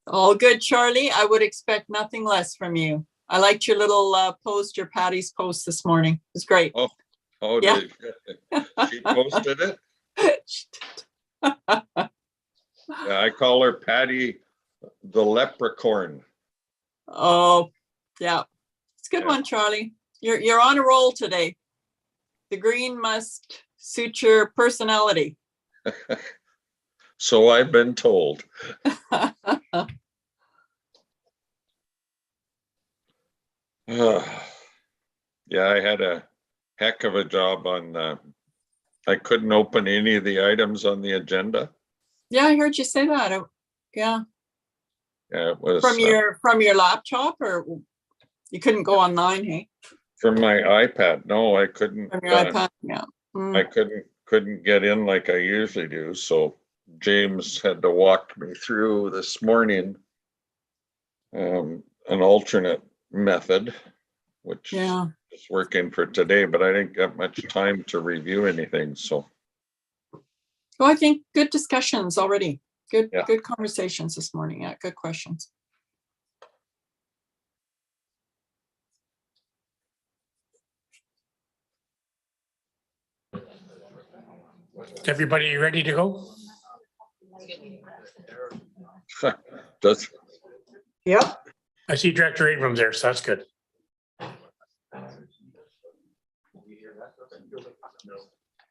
All good, Charlie. I would expect nothing less from you. I liked your little post, your Patty's post this morning. It was great. Oh, yeah. She posted it? Yeah, I call her Patty the leprechaun. Oh, yeah. It's a good one, Charlie. You're on a roll today. The green must suit your personality. So I've been told. Yeah, I had a heck of a job on I couldn't open any of the items on the agenda. Yeah, I heard you say that. Yeah. Yeah, it was from your laptop, or you couldn't go online, hey? from my iPad. No, I couldn't. From your iPad, yeah. I couldn't get in like I usually do. So James had to walk me through this morning an alternate method, which is working for today, but I didn't get much time to review anything. So well, I think good discussions already. Good conversations this morning. Yeah, good questions. Everybody ready to go? Yep. I see Director Abrams there, so that's good.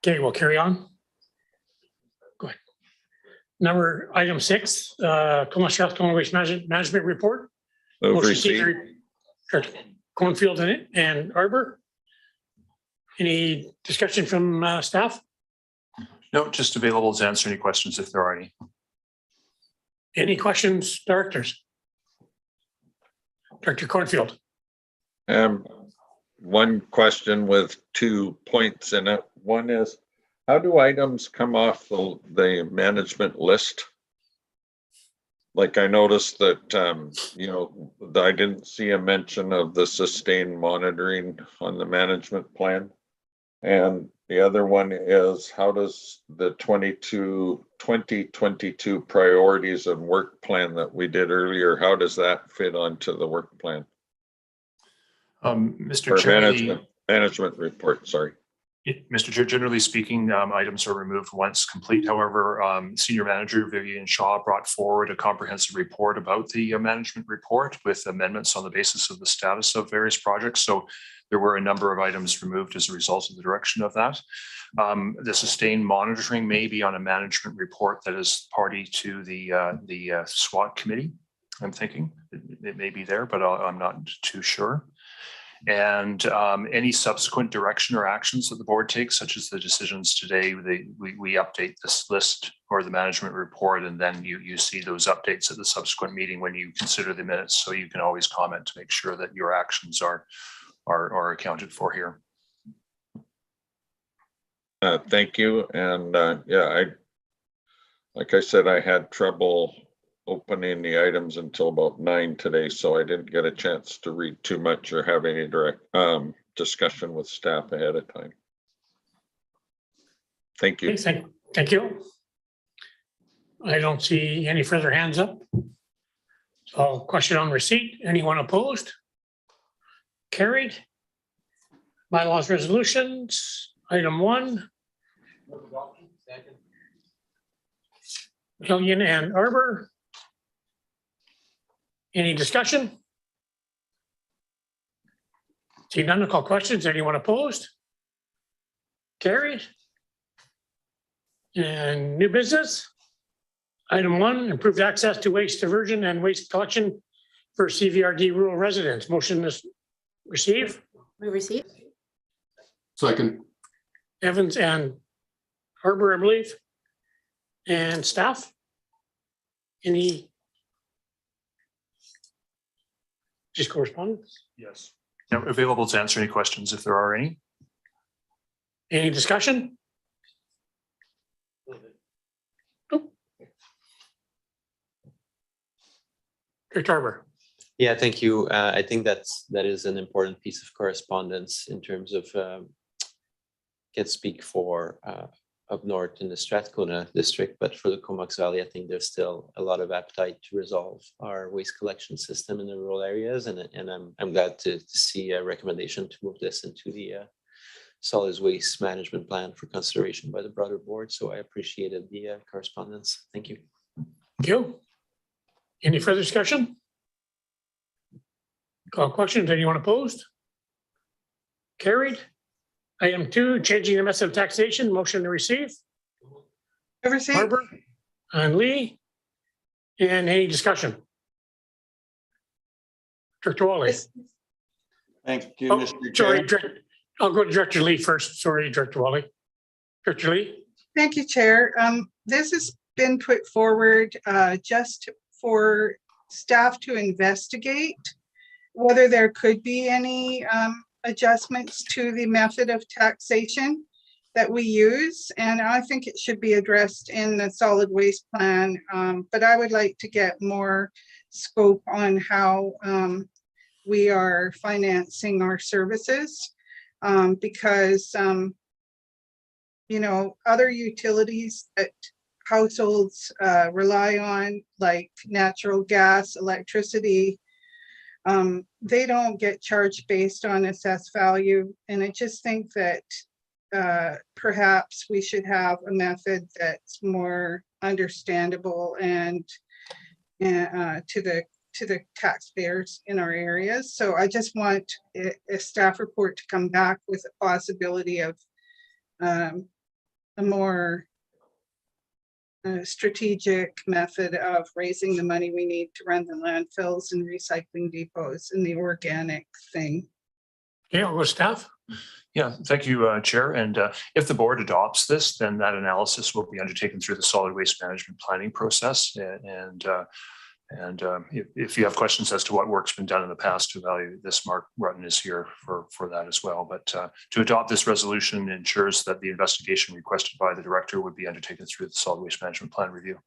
Okay, we'll carry on. Go ahead. Item 6, Comox Strathcona Waste Management Report. Cornfield in it and Arbor. Any discussion from staff? No, just available to answer any questions if there are any. Any questions, directors? Director Cornfield. One question with 2 points in it. One is, how do items come off the management list? Like I noticed that, I didn't see a mention of the sustained monitoring on the management plan. And the other one is, how does the 2022 priorities and work plan that we did earlier, how does that fit onto the work plan? Mr. Chair, management report, sorry. Mr. Chair, generally speaking, items are removed once complete. However, Senior Manager Vivian Shaw brought forward a comprehensive report about the management report with amendments on the basis of the status of various projects. So there were a number of items removed as a result of the direction of that. The sustained monitoring may be on a management report that is party to the SWAT committee. I'm thinking it may be there, but I'm not too sure. And any subsequent direction or actions that the board takes, such as the decisions today, we update this list or the management report, and then you see those updates at the subsequent meeting when you consider the minutes. So you can always comment to make sure that your actions are accounted for here. Thank you. And yeah, like I said, I had trouble opening the items until about 9 today, so I didn't get a chance to read too much or have any direct discussion with staff ahead of time. Thank you. Thank you. I don't see any further hands up. So question on receipt. Anyone opposed? Carried. Bylaws resolutions, item 1. Hillian and Arbor. Any discussion? See none, I'll call questions. Anyone opposed? Carried. And new business. Item 1, improved access to waste diversion and waste collection for CVRD rural residents. Motion is receive. We receive. Second. Evans and Harbour, I believe. And staff. Any? Just correspondence? Yes. Yeah, available to answer any questions if there are any. Any discussion? Director Harbour. Yeah, thank you. I think that is an important piece of correspondence in terms of can speak for up north in the Strathcona district, but for the Comox Valley, I think there's still a lot of appetite to resolve our waste collection system in the rural areas, and I'm glad to see a recommendation to move this into the solid waste management plan for consideration by the broader board. So I appreciated the correspondence. Thank you. Thank you. Any further discussion? Call questions. Anyone opposed? Carried. Item 2, changing the method of taxation. Motion to receive. Harbour and Lee. And any discussion? Director Wally. Thank you, Mr. Sorry, Chair. I'll go to Director Lee first. Sorry, Director Wally. Director Lee. Thank you, Chair. This has been put forward just for staff to investigate whether there could be any adjustments to the method of taxation that we use. And I think it should be addressed in the solid waste plan. But I would like to get more scope on how we are financing our services because, you know, other utilities that households rely on, like natural gas, electricity, they don't get charged based on assessed value. And I just think that perhaps we should have a method that's more understandable and to the taxpayers in our areas. So I just want a staff report to come back with a possibility of a more strategic method of raising the money we need to run the landfills and recycling depots and the organic thing. Yeah, with staff. Yeah, thank you, Chair. And if the board adopts this, then that analysis will be undertaken through the solid waste management planning process. And if you have questions as to what work's been done in the past to evaluate this, Mark Rutten is here for that as well. But to adopt this resolution ensures that the investigation requested by the director would be undertaken through the solid waste management plan review.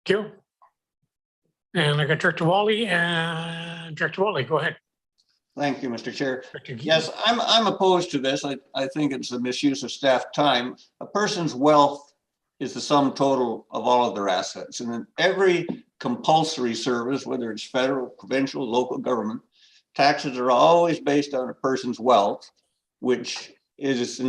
Thank you. And I got Director Wally and Director Wally, go ahead. Thank you, Mr. Chair. Yes, I'm opposed to this. I think it's a misuse of staff time. A person's wealth is the sum total of all of their assets. And in every compulsory service, whether it's federal, provincial, local government, taxes are always based on a person's wealth, which is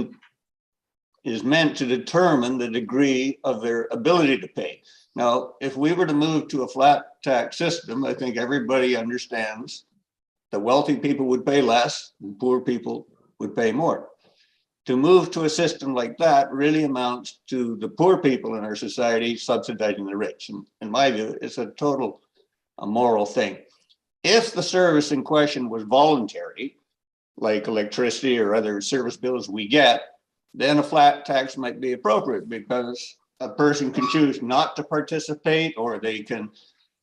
meant to determine the degree of their ability to pay. Now, if we were to move to a flat tax system, I think everybody understands that wealthy people would pay less and poor people would pay more. To move to a system like that really amounts to the poor people in our society subsidizing the rich. And in my view, it's a total immoral thing. If the service in question was voluntary, like electricity or other service bills we get, then a flat tax might be appropriate because a person can choose not to participate, or they can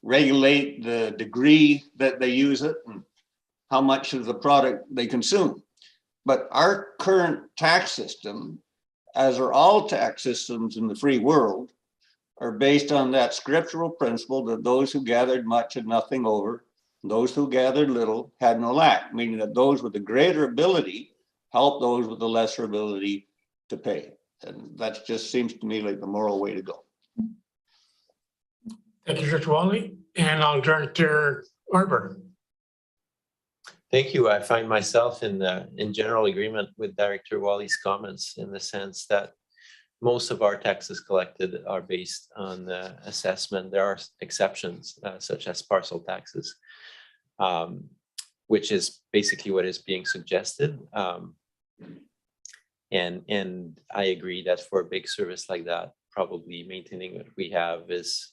regulate the degree that they use it and how much of the product they consume. But our current tax system as are all tax systems in the free world, are based on that scriptural principle that those who gathered much had nothing over, and those who gathered little had no lack, meaning that those with the greater ability help those with the lesser ability to pay. And that just seems to me like the moral way to go. Thank you, Director Wally, and I'll Director Arbor. Thank you. I find myself in general agreement with Director Wally's comments in the sense that most of our taxes collected are based on the assessment. There are exceptions, such as parcel taxes, which is basically what is being suggested. And I agree that for a big service like that, probably maintaining what we have is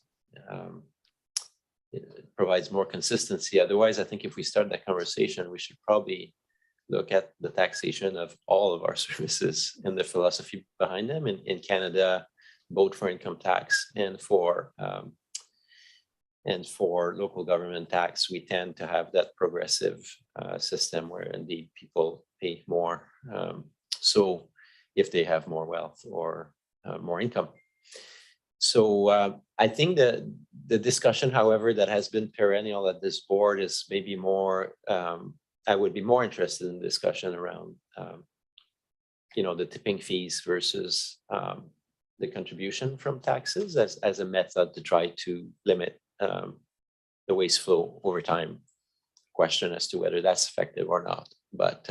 it provides more consistency. Otherwise, I think if we start that conversation, we should probably look at the taxation of all of our services and the philosophy behind them. In Canada, both for income tax and for local government tax, we tend to have that progressive system where indeed people pay more. So if they have more wealth or more income. So I think that the discussion, however, that has been perennial at this board is maybe more, I would be more interested in discussion around, the tipping fees versus the contribution from taxes as a method to try to limit the waste flow over time. Question as to whether that's effective or not. But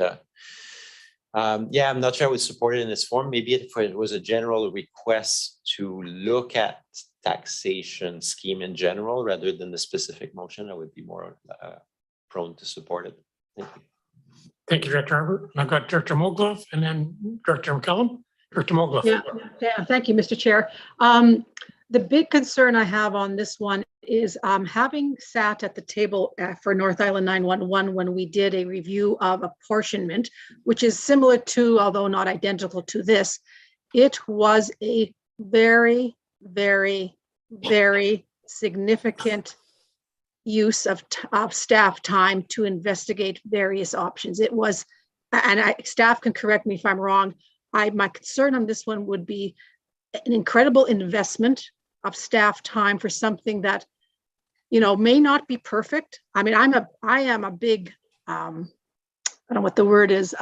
yeah, I'm not sure I would support it in this form. Maybe if it was a general request to look at taxation scheme in general rather than the specific motion, I would be more prone to support it. Thank you. Thank you, Director Arbor. I've got Director Mogloff and then Director McCallum. Director Mogloff. Yeah, thank you, Mr. Chair. The big concern I have on this one is having sat at the table for North Island 911 when we did a review of apportionment, which is similar to, although not identical to this, it was a very, very, very significant use of staff time to investigate various options. It was, and staff can correct me if I'm wrong, my concern on this one would be an incredible investment of staff time for something that, may not be perfect. I mean, I am a big, I don't know what the word is.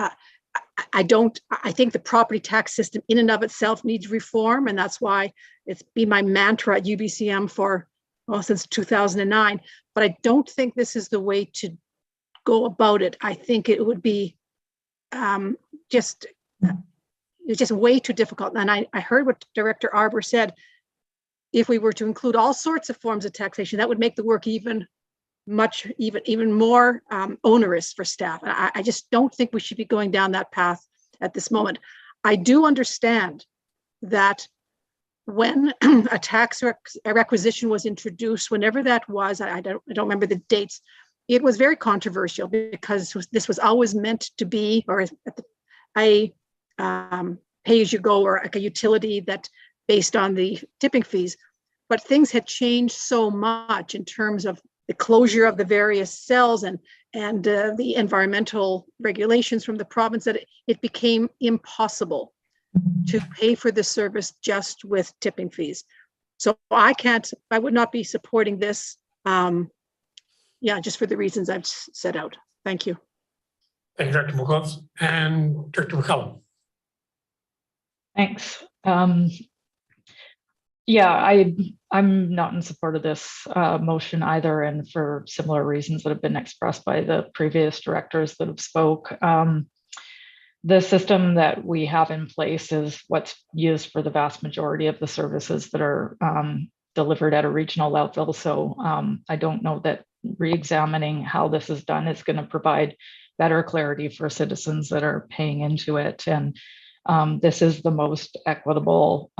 I think the property tax system in and of itself needs reform. And that's why it's been my mantra at UBCM since 2009. But I don't think this is the way to go about it. I think it would be it's just way too difficult. And I heard what Director Arbor said. If we were to include all sorts of forms of taxation, that would make the work even more onerous for staff. And I just don't think we should be going down that path at this moment. I do understand that when a tax requisition was introduced, whenever that was, I don't remember the dates, it was very controversial because this was always meant to be, or a pay-as-you-go or like a utility that based on the tipping fees, but things had changed so much in terms of the closure of the various cells and the environmental regulations from the province that it became impossible to pay for the service just with tipping fees. So I would not be supporting this. Just for the reasons I've set out. Thank you. Thank you, Dr. McCullough and Director McCallum. Thanks. I'm not in support of this motion either, and for similar reasons that have been expressed by the previous directors that have spoke. The system that we have in place is what's used for the vast majority of the services that are delivered at a regional level. So I don't know that re-examining how this is done is going to provide better clarity for citizens that are paying into it. And this is the most equitable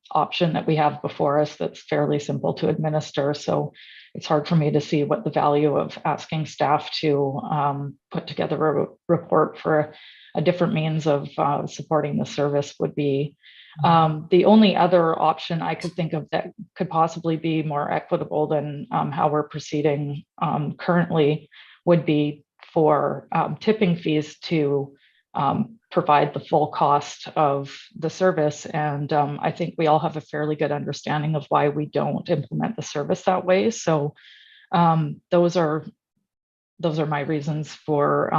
option that we have before us that's fairly simple to administer. So it's hard for me to see what the value of asking staff to put together a report for a different means of supporting the service would be. The only other option I could think of that could possibly be more equitable than how we're proceeding currently would be for tipping fees to provide the full cost of the service. And I think we all have a fairly good understanding of why we don't implement the service that way. So those are my reasons for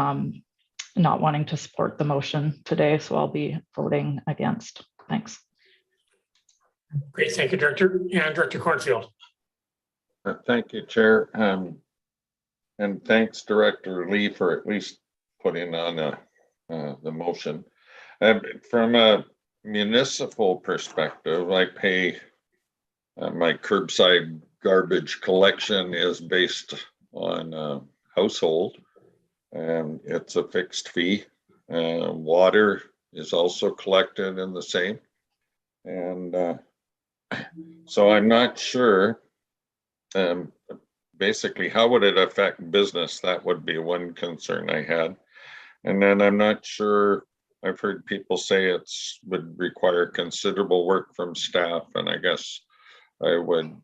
not wanting to support the motion today. So I'll be voting against. Thanks. Great, thank you, Director. And Director Cornfield. Thank you, Chair. And thanks, Director Lee, for at least putting on the motion. From a municipal perspective, I pay my curbside garbage collection is based on household, and it's a fixed fee. Water is also collected in the same. And so I'm not sure, basically, how would it affect business? That would be one concern I had. And then I'm not sure, I've heard people say it's would require considerable work from staff. And I guess I would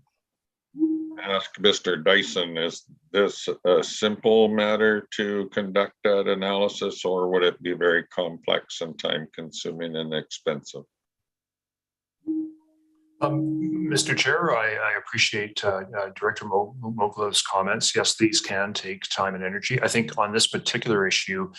ask Mr. Dyson, is this a simple matter to conduct that analysis, or would it be very complex and time consuming and expensive? Mr. Chair, I appreciate Director Mogul's comments. Yes, these can take time and energy. I think on this particular issue,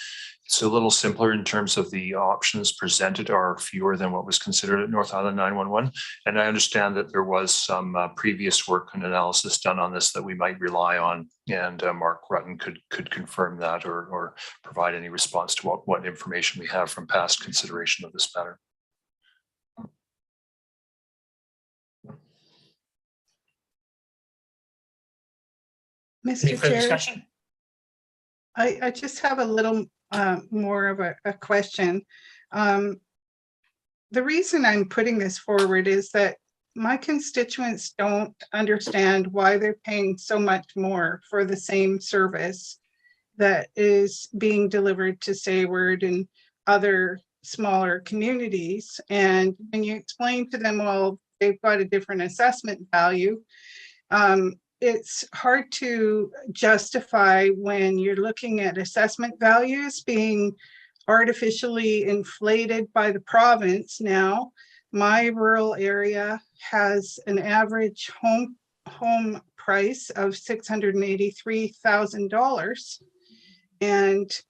it's a little simpler in terms of the options presented are fewer than what was considered at North Island 911. And I understand that there was some previous work and analysis done on this that we might rely on, and Mark Rutten could confirm that or provide any response to what information we have from past consideration of this matter. Mr. Chair, I just have a little more of a question. The reason I'm putting this forward is that my constituents don't understand why they're paying so much more for the same service that is being delivered to Sayward and other smaller communities. And when you explain to them, well, they've got a different assessment value, it's hard to justify when you're looking at assessment values being artificially inflated by the province. Now, my rural area has an average home price of $683,000. And,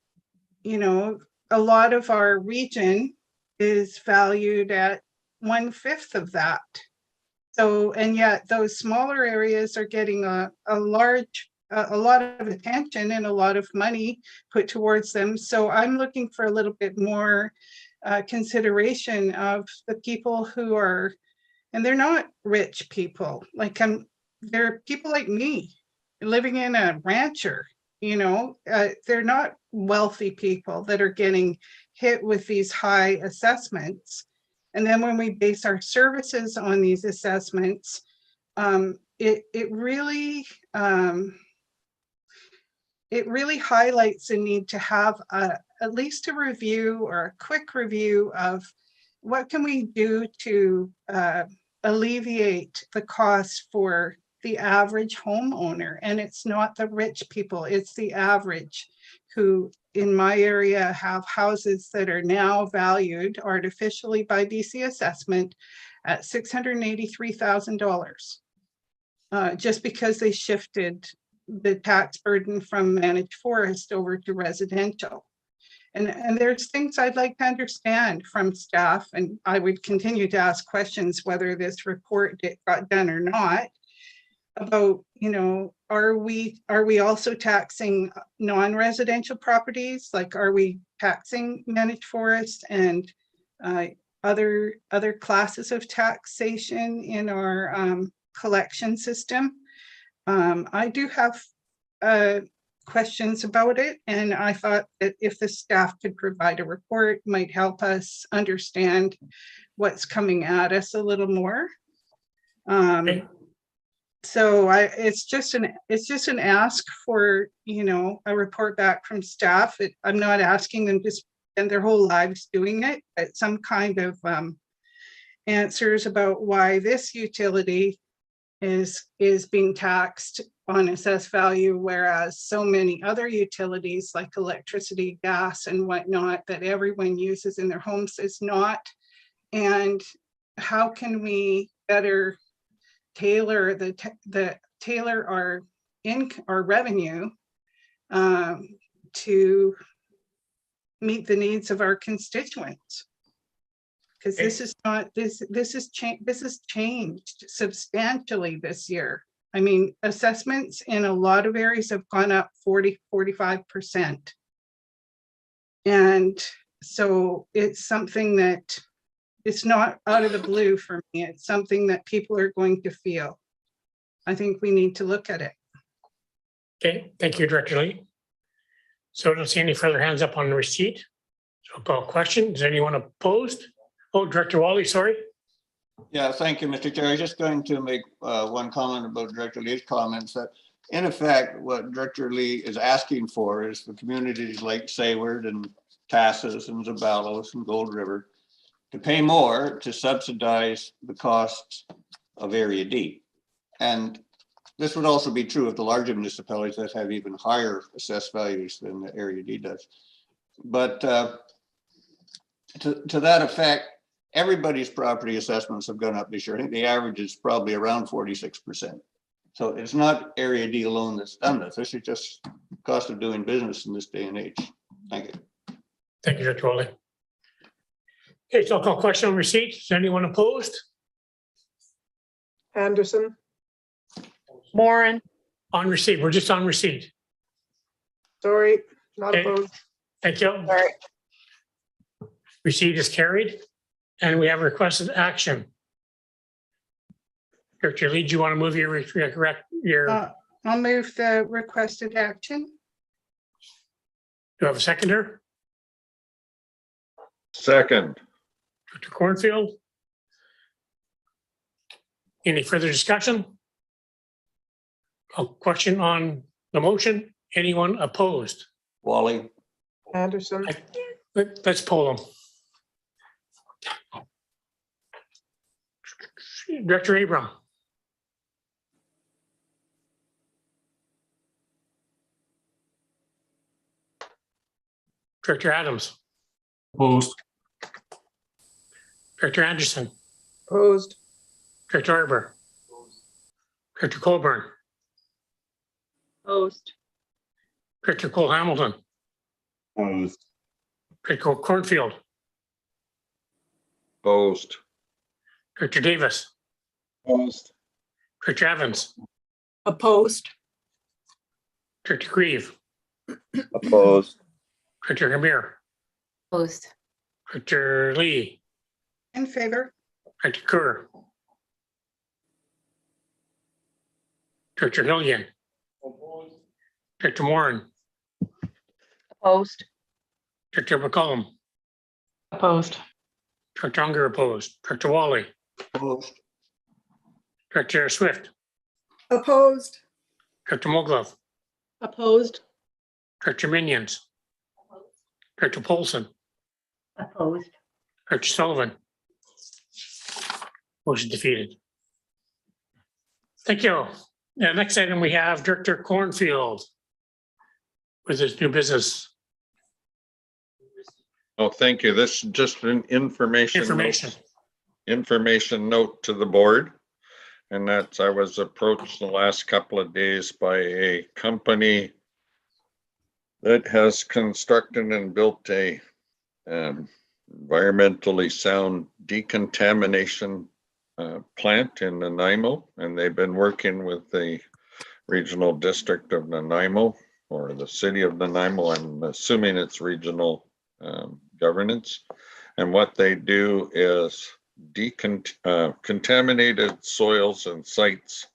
you know, a lot of our region is valued at 1/5 of that. So, and yet those smaller areas are getting a lot of attention and a lot of money put towards them. So I'm looking for a little bit more consideration of the people who are, and they're not rich people. Like they're people like me living in a rancher, you know, they're not wealthy people that are getting hit with these high assessments. And then when we base our services on these assessments, it really highlights the need to have at least a review or a quick review of what can we do to alleviate the costs for the average homeowner. And it's not the rich people, it's the average who in my area have houses that are now valued artificially by BC assessment at $683,000 just because they shifted the tax burden from managed forest over to residential. And there's things I'd like to understand from staff, and I would continue to ask questions whether this report got done or not, about, you know, are we also taxing non-residential properties? Like, are we taxing managed forest and other classes of taxation in our collection system? I do have questions about it, and I thought that if the staff could provide a report, might help us understand what's coming at us a little more. So it's just an ask for, you know, a report back from staff. I'm not asking them to spend their whole lives doing it, but some kind of answers about why this utility is being taxed on assessed value, whereas so many other utilities like electricity, gas, and whatnot that everyone uses in their homes is not. And how can we better tailor tailor our revenue to meet the needs of our constituents? Because this is not this has changed substantially this year. I mean, assessments in a lot of areas have gone up 40–45%. And so it's something that it's not out of the blue for me. It's something that people are going to feel. I think we need to look at it. Okay, thank you, Director Lee. So I don't see any further hands up on the receipt. So I'll call a question. Is anyone opposed? Oh, Director Wally, sorry. Yeah, thank you, Mr. Chair. I was just going to make one comment about Director Lee's comments that in effect, what Director Lee is asking for is for communities like Sayward and Tassus and Zabalos and Gold River to pay more to subsidize the costs of Area D. And this would also be true of the larger municipalities that have even higher assessed values than the Area D does. But to that effect, everybody's property assessments have gone up this year. I think the average is probably around 46%. So it's not Area D alone that's done this. This is just cost of doing business in this day and age. Thank you. Thank you, Director Wally. Okay, so I'll call question on receipt. Is anyone opposed? Anderson. Moran. On receipt, we're just on receipt. Sorry, not Okay. opposed. Thank you. Sorry. Receipt is carried, and we have requested action. Director Lee, do you want to move your I'll move the requested action. do you have a seconder? Second. Dr. Cornfield? Any further discussion? A question on the motion? Anyone opposed? Wally. Anderson. Let's poll them. Director Abram. Director Adams. Opposed. Director Anderson. Opposed. Director Arbor. Director Colburn. Opposed. Director Cole Hamilton. Opposed. Director Cornfield. Opposed. Director Davis. Opposed. Director Evans. Opposed. Director Grieve. Opposed. Director Hamir. Opposed. Director Lee. In favor. Director Kerr. Director Hillian. Director Moran. Opposed. Director McCollum. Opposed. Director Unger opposed. Director Wally. Opposed. Director Swift. Opposed. Director Moglove. Opposed. Director Minions. Director Polson. Opposed. Director Sullivan. Motion defeated. Thank you. Next item we have Director Cornfield with his new business. Oh, thank you. This is just an information note to the board. And that's, I was approached the last couple of days by a company that has constructed and built a environmentally sound decontamination plant in Nanaimo, and they've been working with the regional district of Nanaimo or the city of Nanaimo. I'm assuming it's regional governance. And what they do is contaminated soils and sites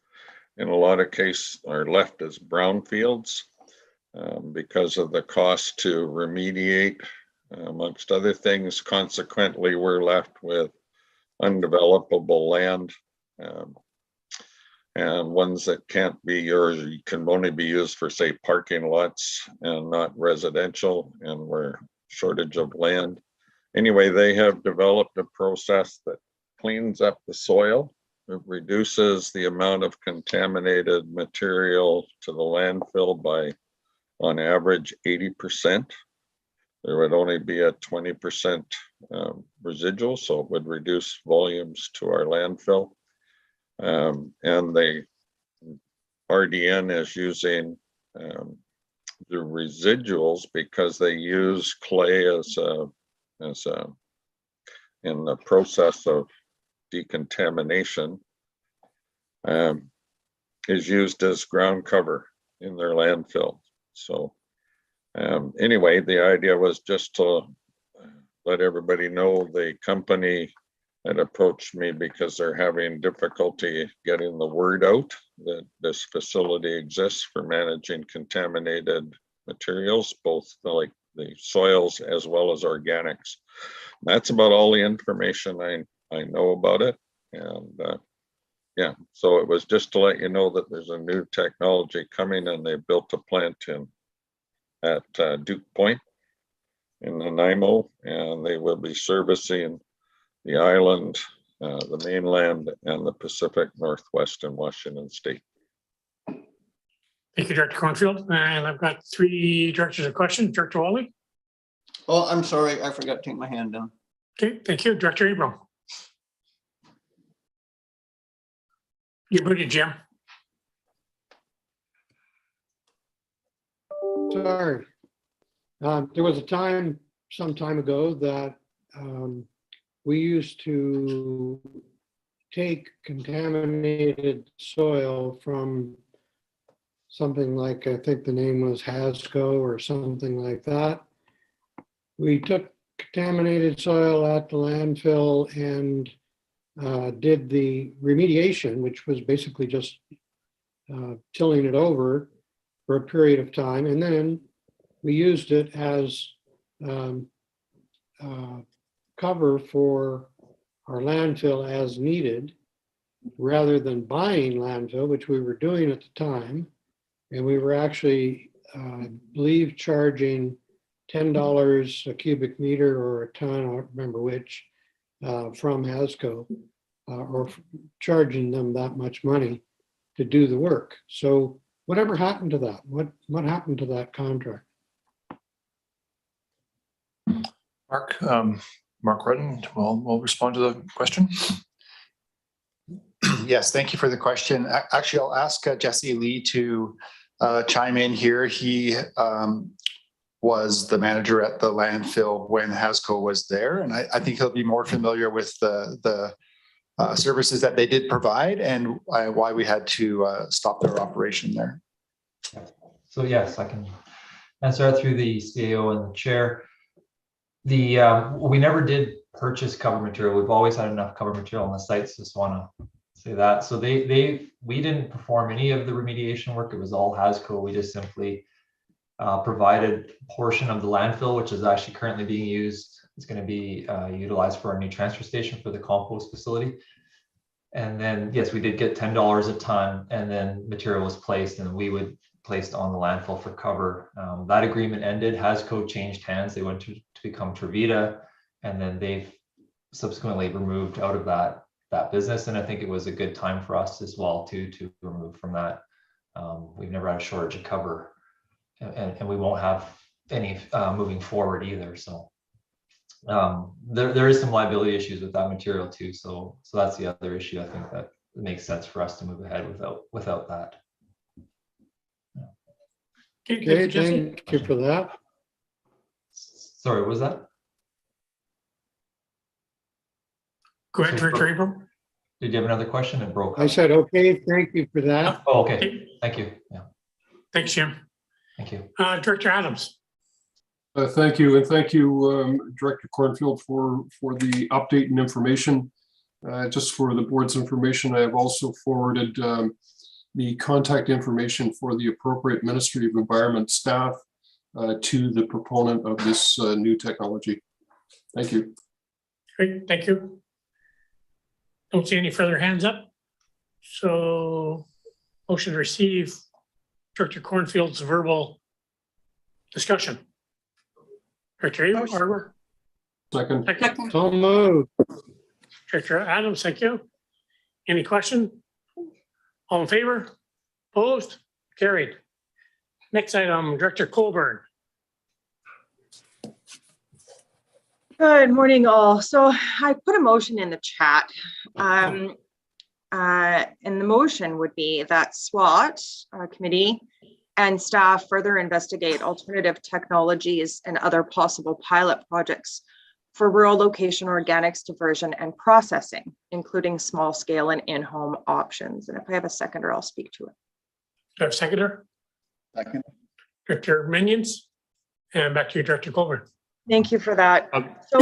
in a lot of cases are left as brownfields because of the cost to remediate, amongst other things. Consequently, we're left with undevelopable land and ones that can't be, or can only be used for, say, parking lots and not residential, and we're shortage of land. Anyway, they have developed a process that cleans up the soil it reduces the amount of contaminated material to the landfill by, on average, 80%. There would only be a 20% residual, so it would reduce volumes to our landfill. And the RDN is using the residuals because they use clay as in the process of decontamination, is used as ground cover in their landfill. So anyway, the idea was just to let everybody know the company had approached me because they're having difficulty getting the word out that this facility exists for managing contaminated materials, both like the soils as well as organics. That's about all the information I know about it. And yeah, so it was just to let you know that there's a new technology coming, and they built a plant at Duke Point in Nanaimo, and they will be servicing the island, the mainland, and the Pacific Northwest in Washington State. Thank you, Director Cornfield. And I've got 3 directors of question. Director Wally. Oh, I'm sorry, I forgot to take my hand down. Okay, thank you. Director Abram. You're muted, Jim. Sorry. There was a time, some time ago, that we used to take contaminated soil from something like, I think the name was Hasco or something like that. We took contaminated soil at the landfill and did the remediation, which was basically just tilling it over for a period of time. And then we used it as cover for our landfill as needed, rather than buying landfill, which we were doing at the time. And we were actually, I believe, charging $10 a cubic meter or a ton, I don't remember which, from Hasco, or charging them that much money to do the work. So whatever happened to that? What happened to that contract? Mark Rudden will respond to the question. Yes, thank you for the question. Actually, I'll ask Jesse Lee to chime in here. He was the manager at the landfill when Hasco was there, and I think he'll be more familiar with the services that they did provide and why we had to stop their operation there. So yes, I can answer that through the CAO and the chair. We never did purchase cover material. We've always had enough cover material on the sites. Just want to say that. So we didn't perform any of the remediation work. It was all Hasco. We just simply provided a portion of the landfill, which is actually currently being used. It's going to be utilized for our new transfer station for the compost facility. And then, yes, we did get $10 a ton, and then material was placed, and we would placed on the landfill for cover. That agreement ended. Hasco changed hands. They went to become Trevita, and then they've subsequently removed out of that business. And I think it was a good time for us as well to remove from that. We've never had a shortage of cover, and we won't have any moving forward either. So there is some liability issues with that material too. So that's the other issue. I think that it makes sense for us to move ahead without that. Okay, thank you for that. Sorry, what was that? Go ahead, Director Abram. Did you have another question? It broke up. I said, okay, thank you for that. Oh, okay. Thank you. Yeah. Thanks, Jim. Thank you. Director Adams. Thank you, and thank you, Director Cornfield, for the update and information. Just for the board's information, I have also forwarded the contact information for the appropriate Ministry of Environment staff to the proponent of this new technology. Thank you. Great, thank you. Don't see any further hands up. So motion to receive Director Cornfield's verbal discussion. Director Arbor. Second. So moved. Director Adams, thank you. Any question? All in favor? Opposed? Carried. Next item, Director Colburn. Good morning, all. So I put a motion in the chat. And the motion would be that SWAT committee and staff further investigate alternative technologies and other possible pilot projects for rural location organics diversion and processing, including small scale and in-home options. And if I have a seconder, I'll speak to it. Do I have a seconder? Second. Director Minions, and back to you, Director Colburn. Thank you for that. So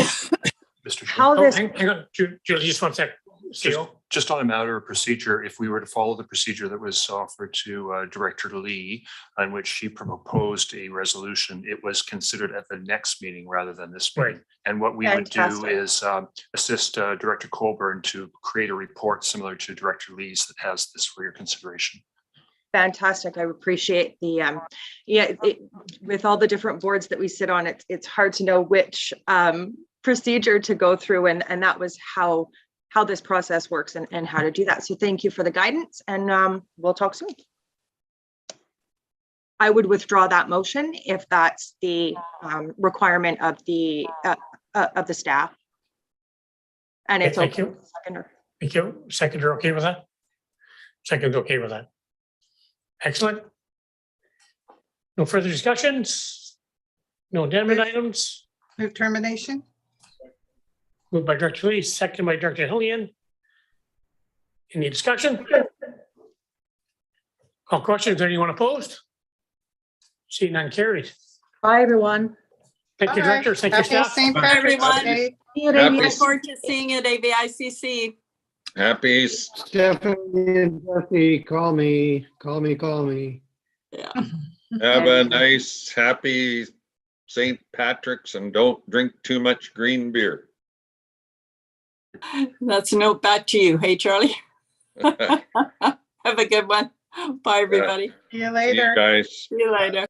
Mr. how Oh, this, hang on, Julie, just one sec. Seal. Just on a matter of procedure, if we were to follow the procedure that was offered to Director Lee, on which she proposed a resolution, it was considered at the next meeting rather than this meeting. And what we would do Fantastic. is assist Director Colburn to create a report similar to Director Lee's that has this for your consideration. fantastic. I appreciate the, with all the different boards that we sit on, it's hard to know which procedure to go through. And that was how this process works and how to do that. So thank you for the guidance, and we'll talk soon. I would withdraw that motion if that's the requirement of the staff. And it's Thank okay. you. Thank you. Seconder, okay with that? Second, okay with that? Excellent. No further discussions? No amendment items? Move termination. Moved by Director Lee, seconded by Director Hillian. Any discussion? Call questions. Anyone opposed? See none, carried. Bye, everyone. Thank you, Bye. directors. Thank you, Happy staff. St. Bye, Patrick's everyone. Day. See you, Happy- Look forward to seeing you at AVICC. Happy Stephanie and Jesse, call me. Yeah. Have a nice, happy St. Patrick's, and don't drink too much green beer. That's a note back to you. Hey, Charlie. Have a good one. Bye, everybody. See you See later. you guys. See you later.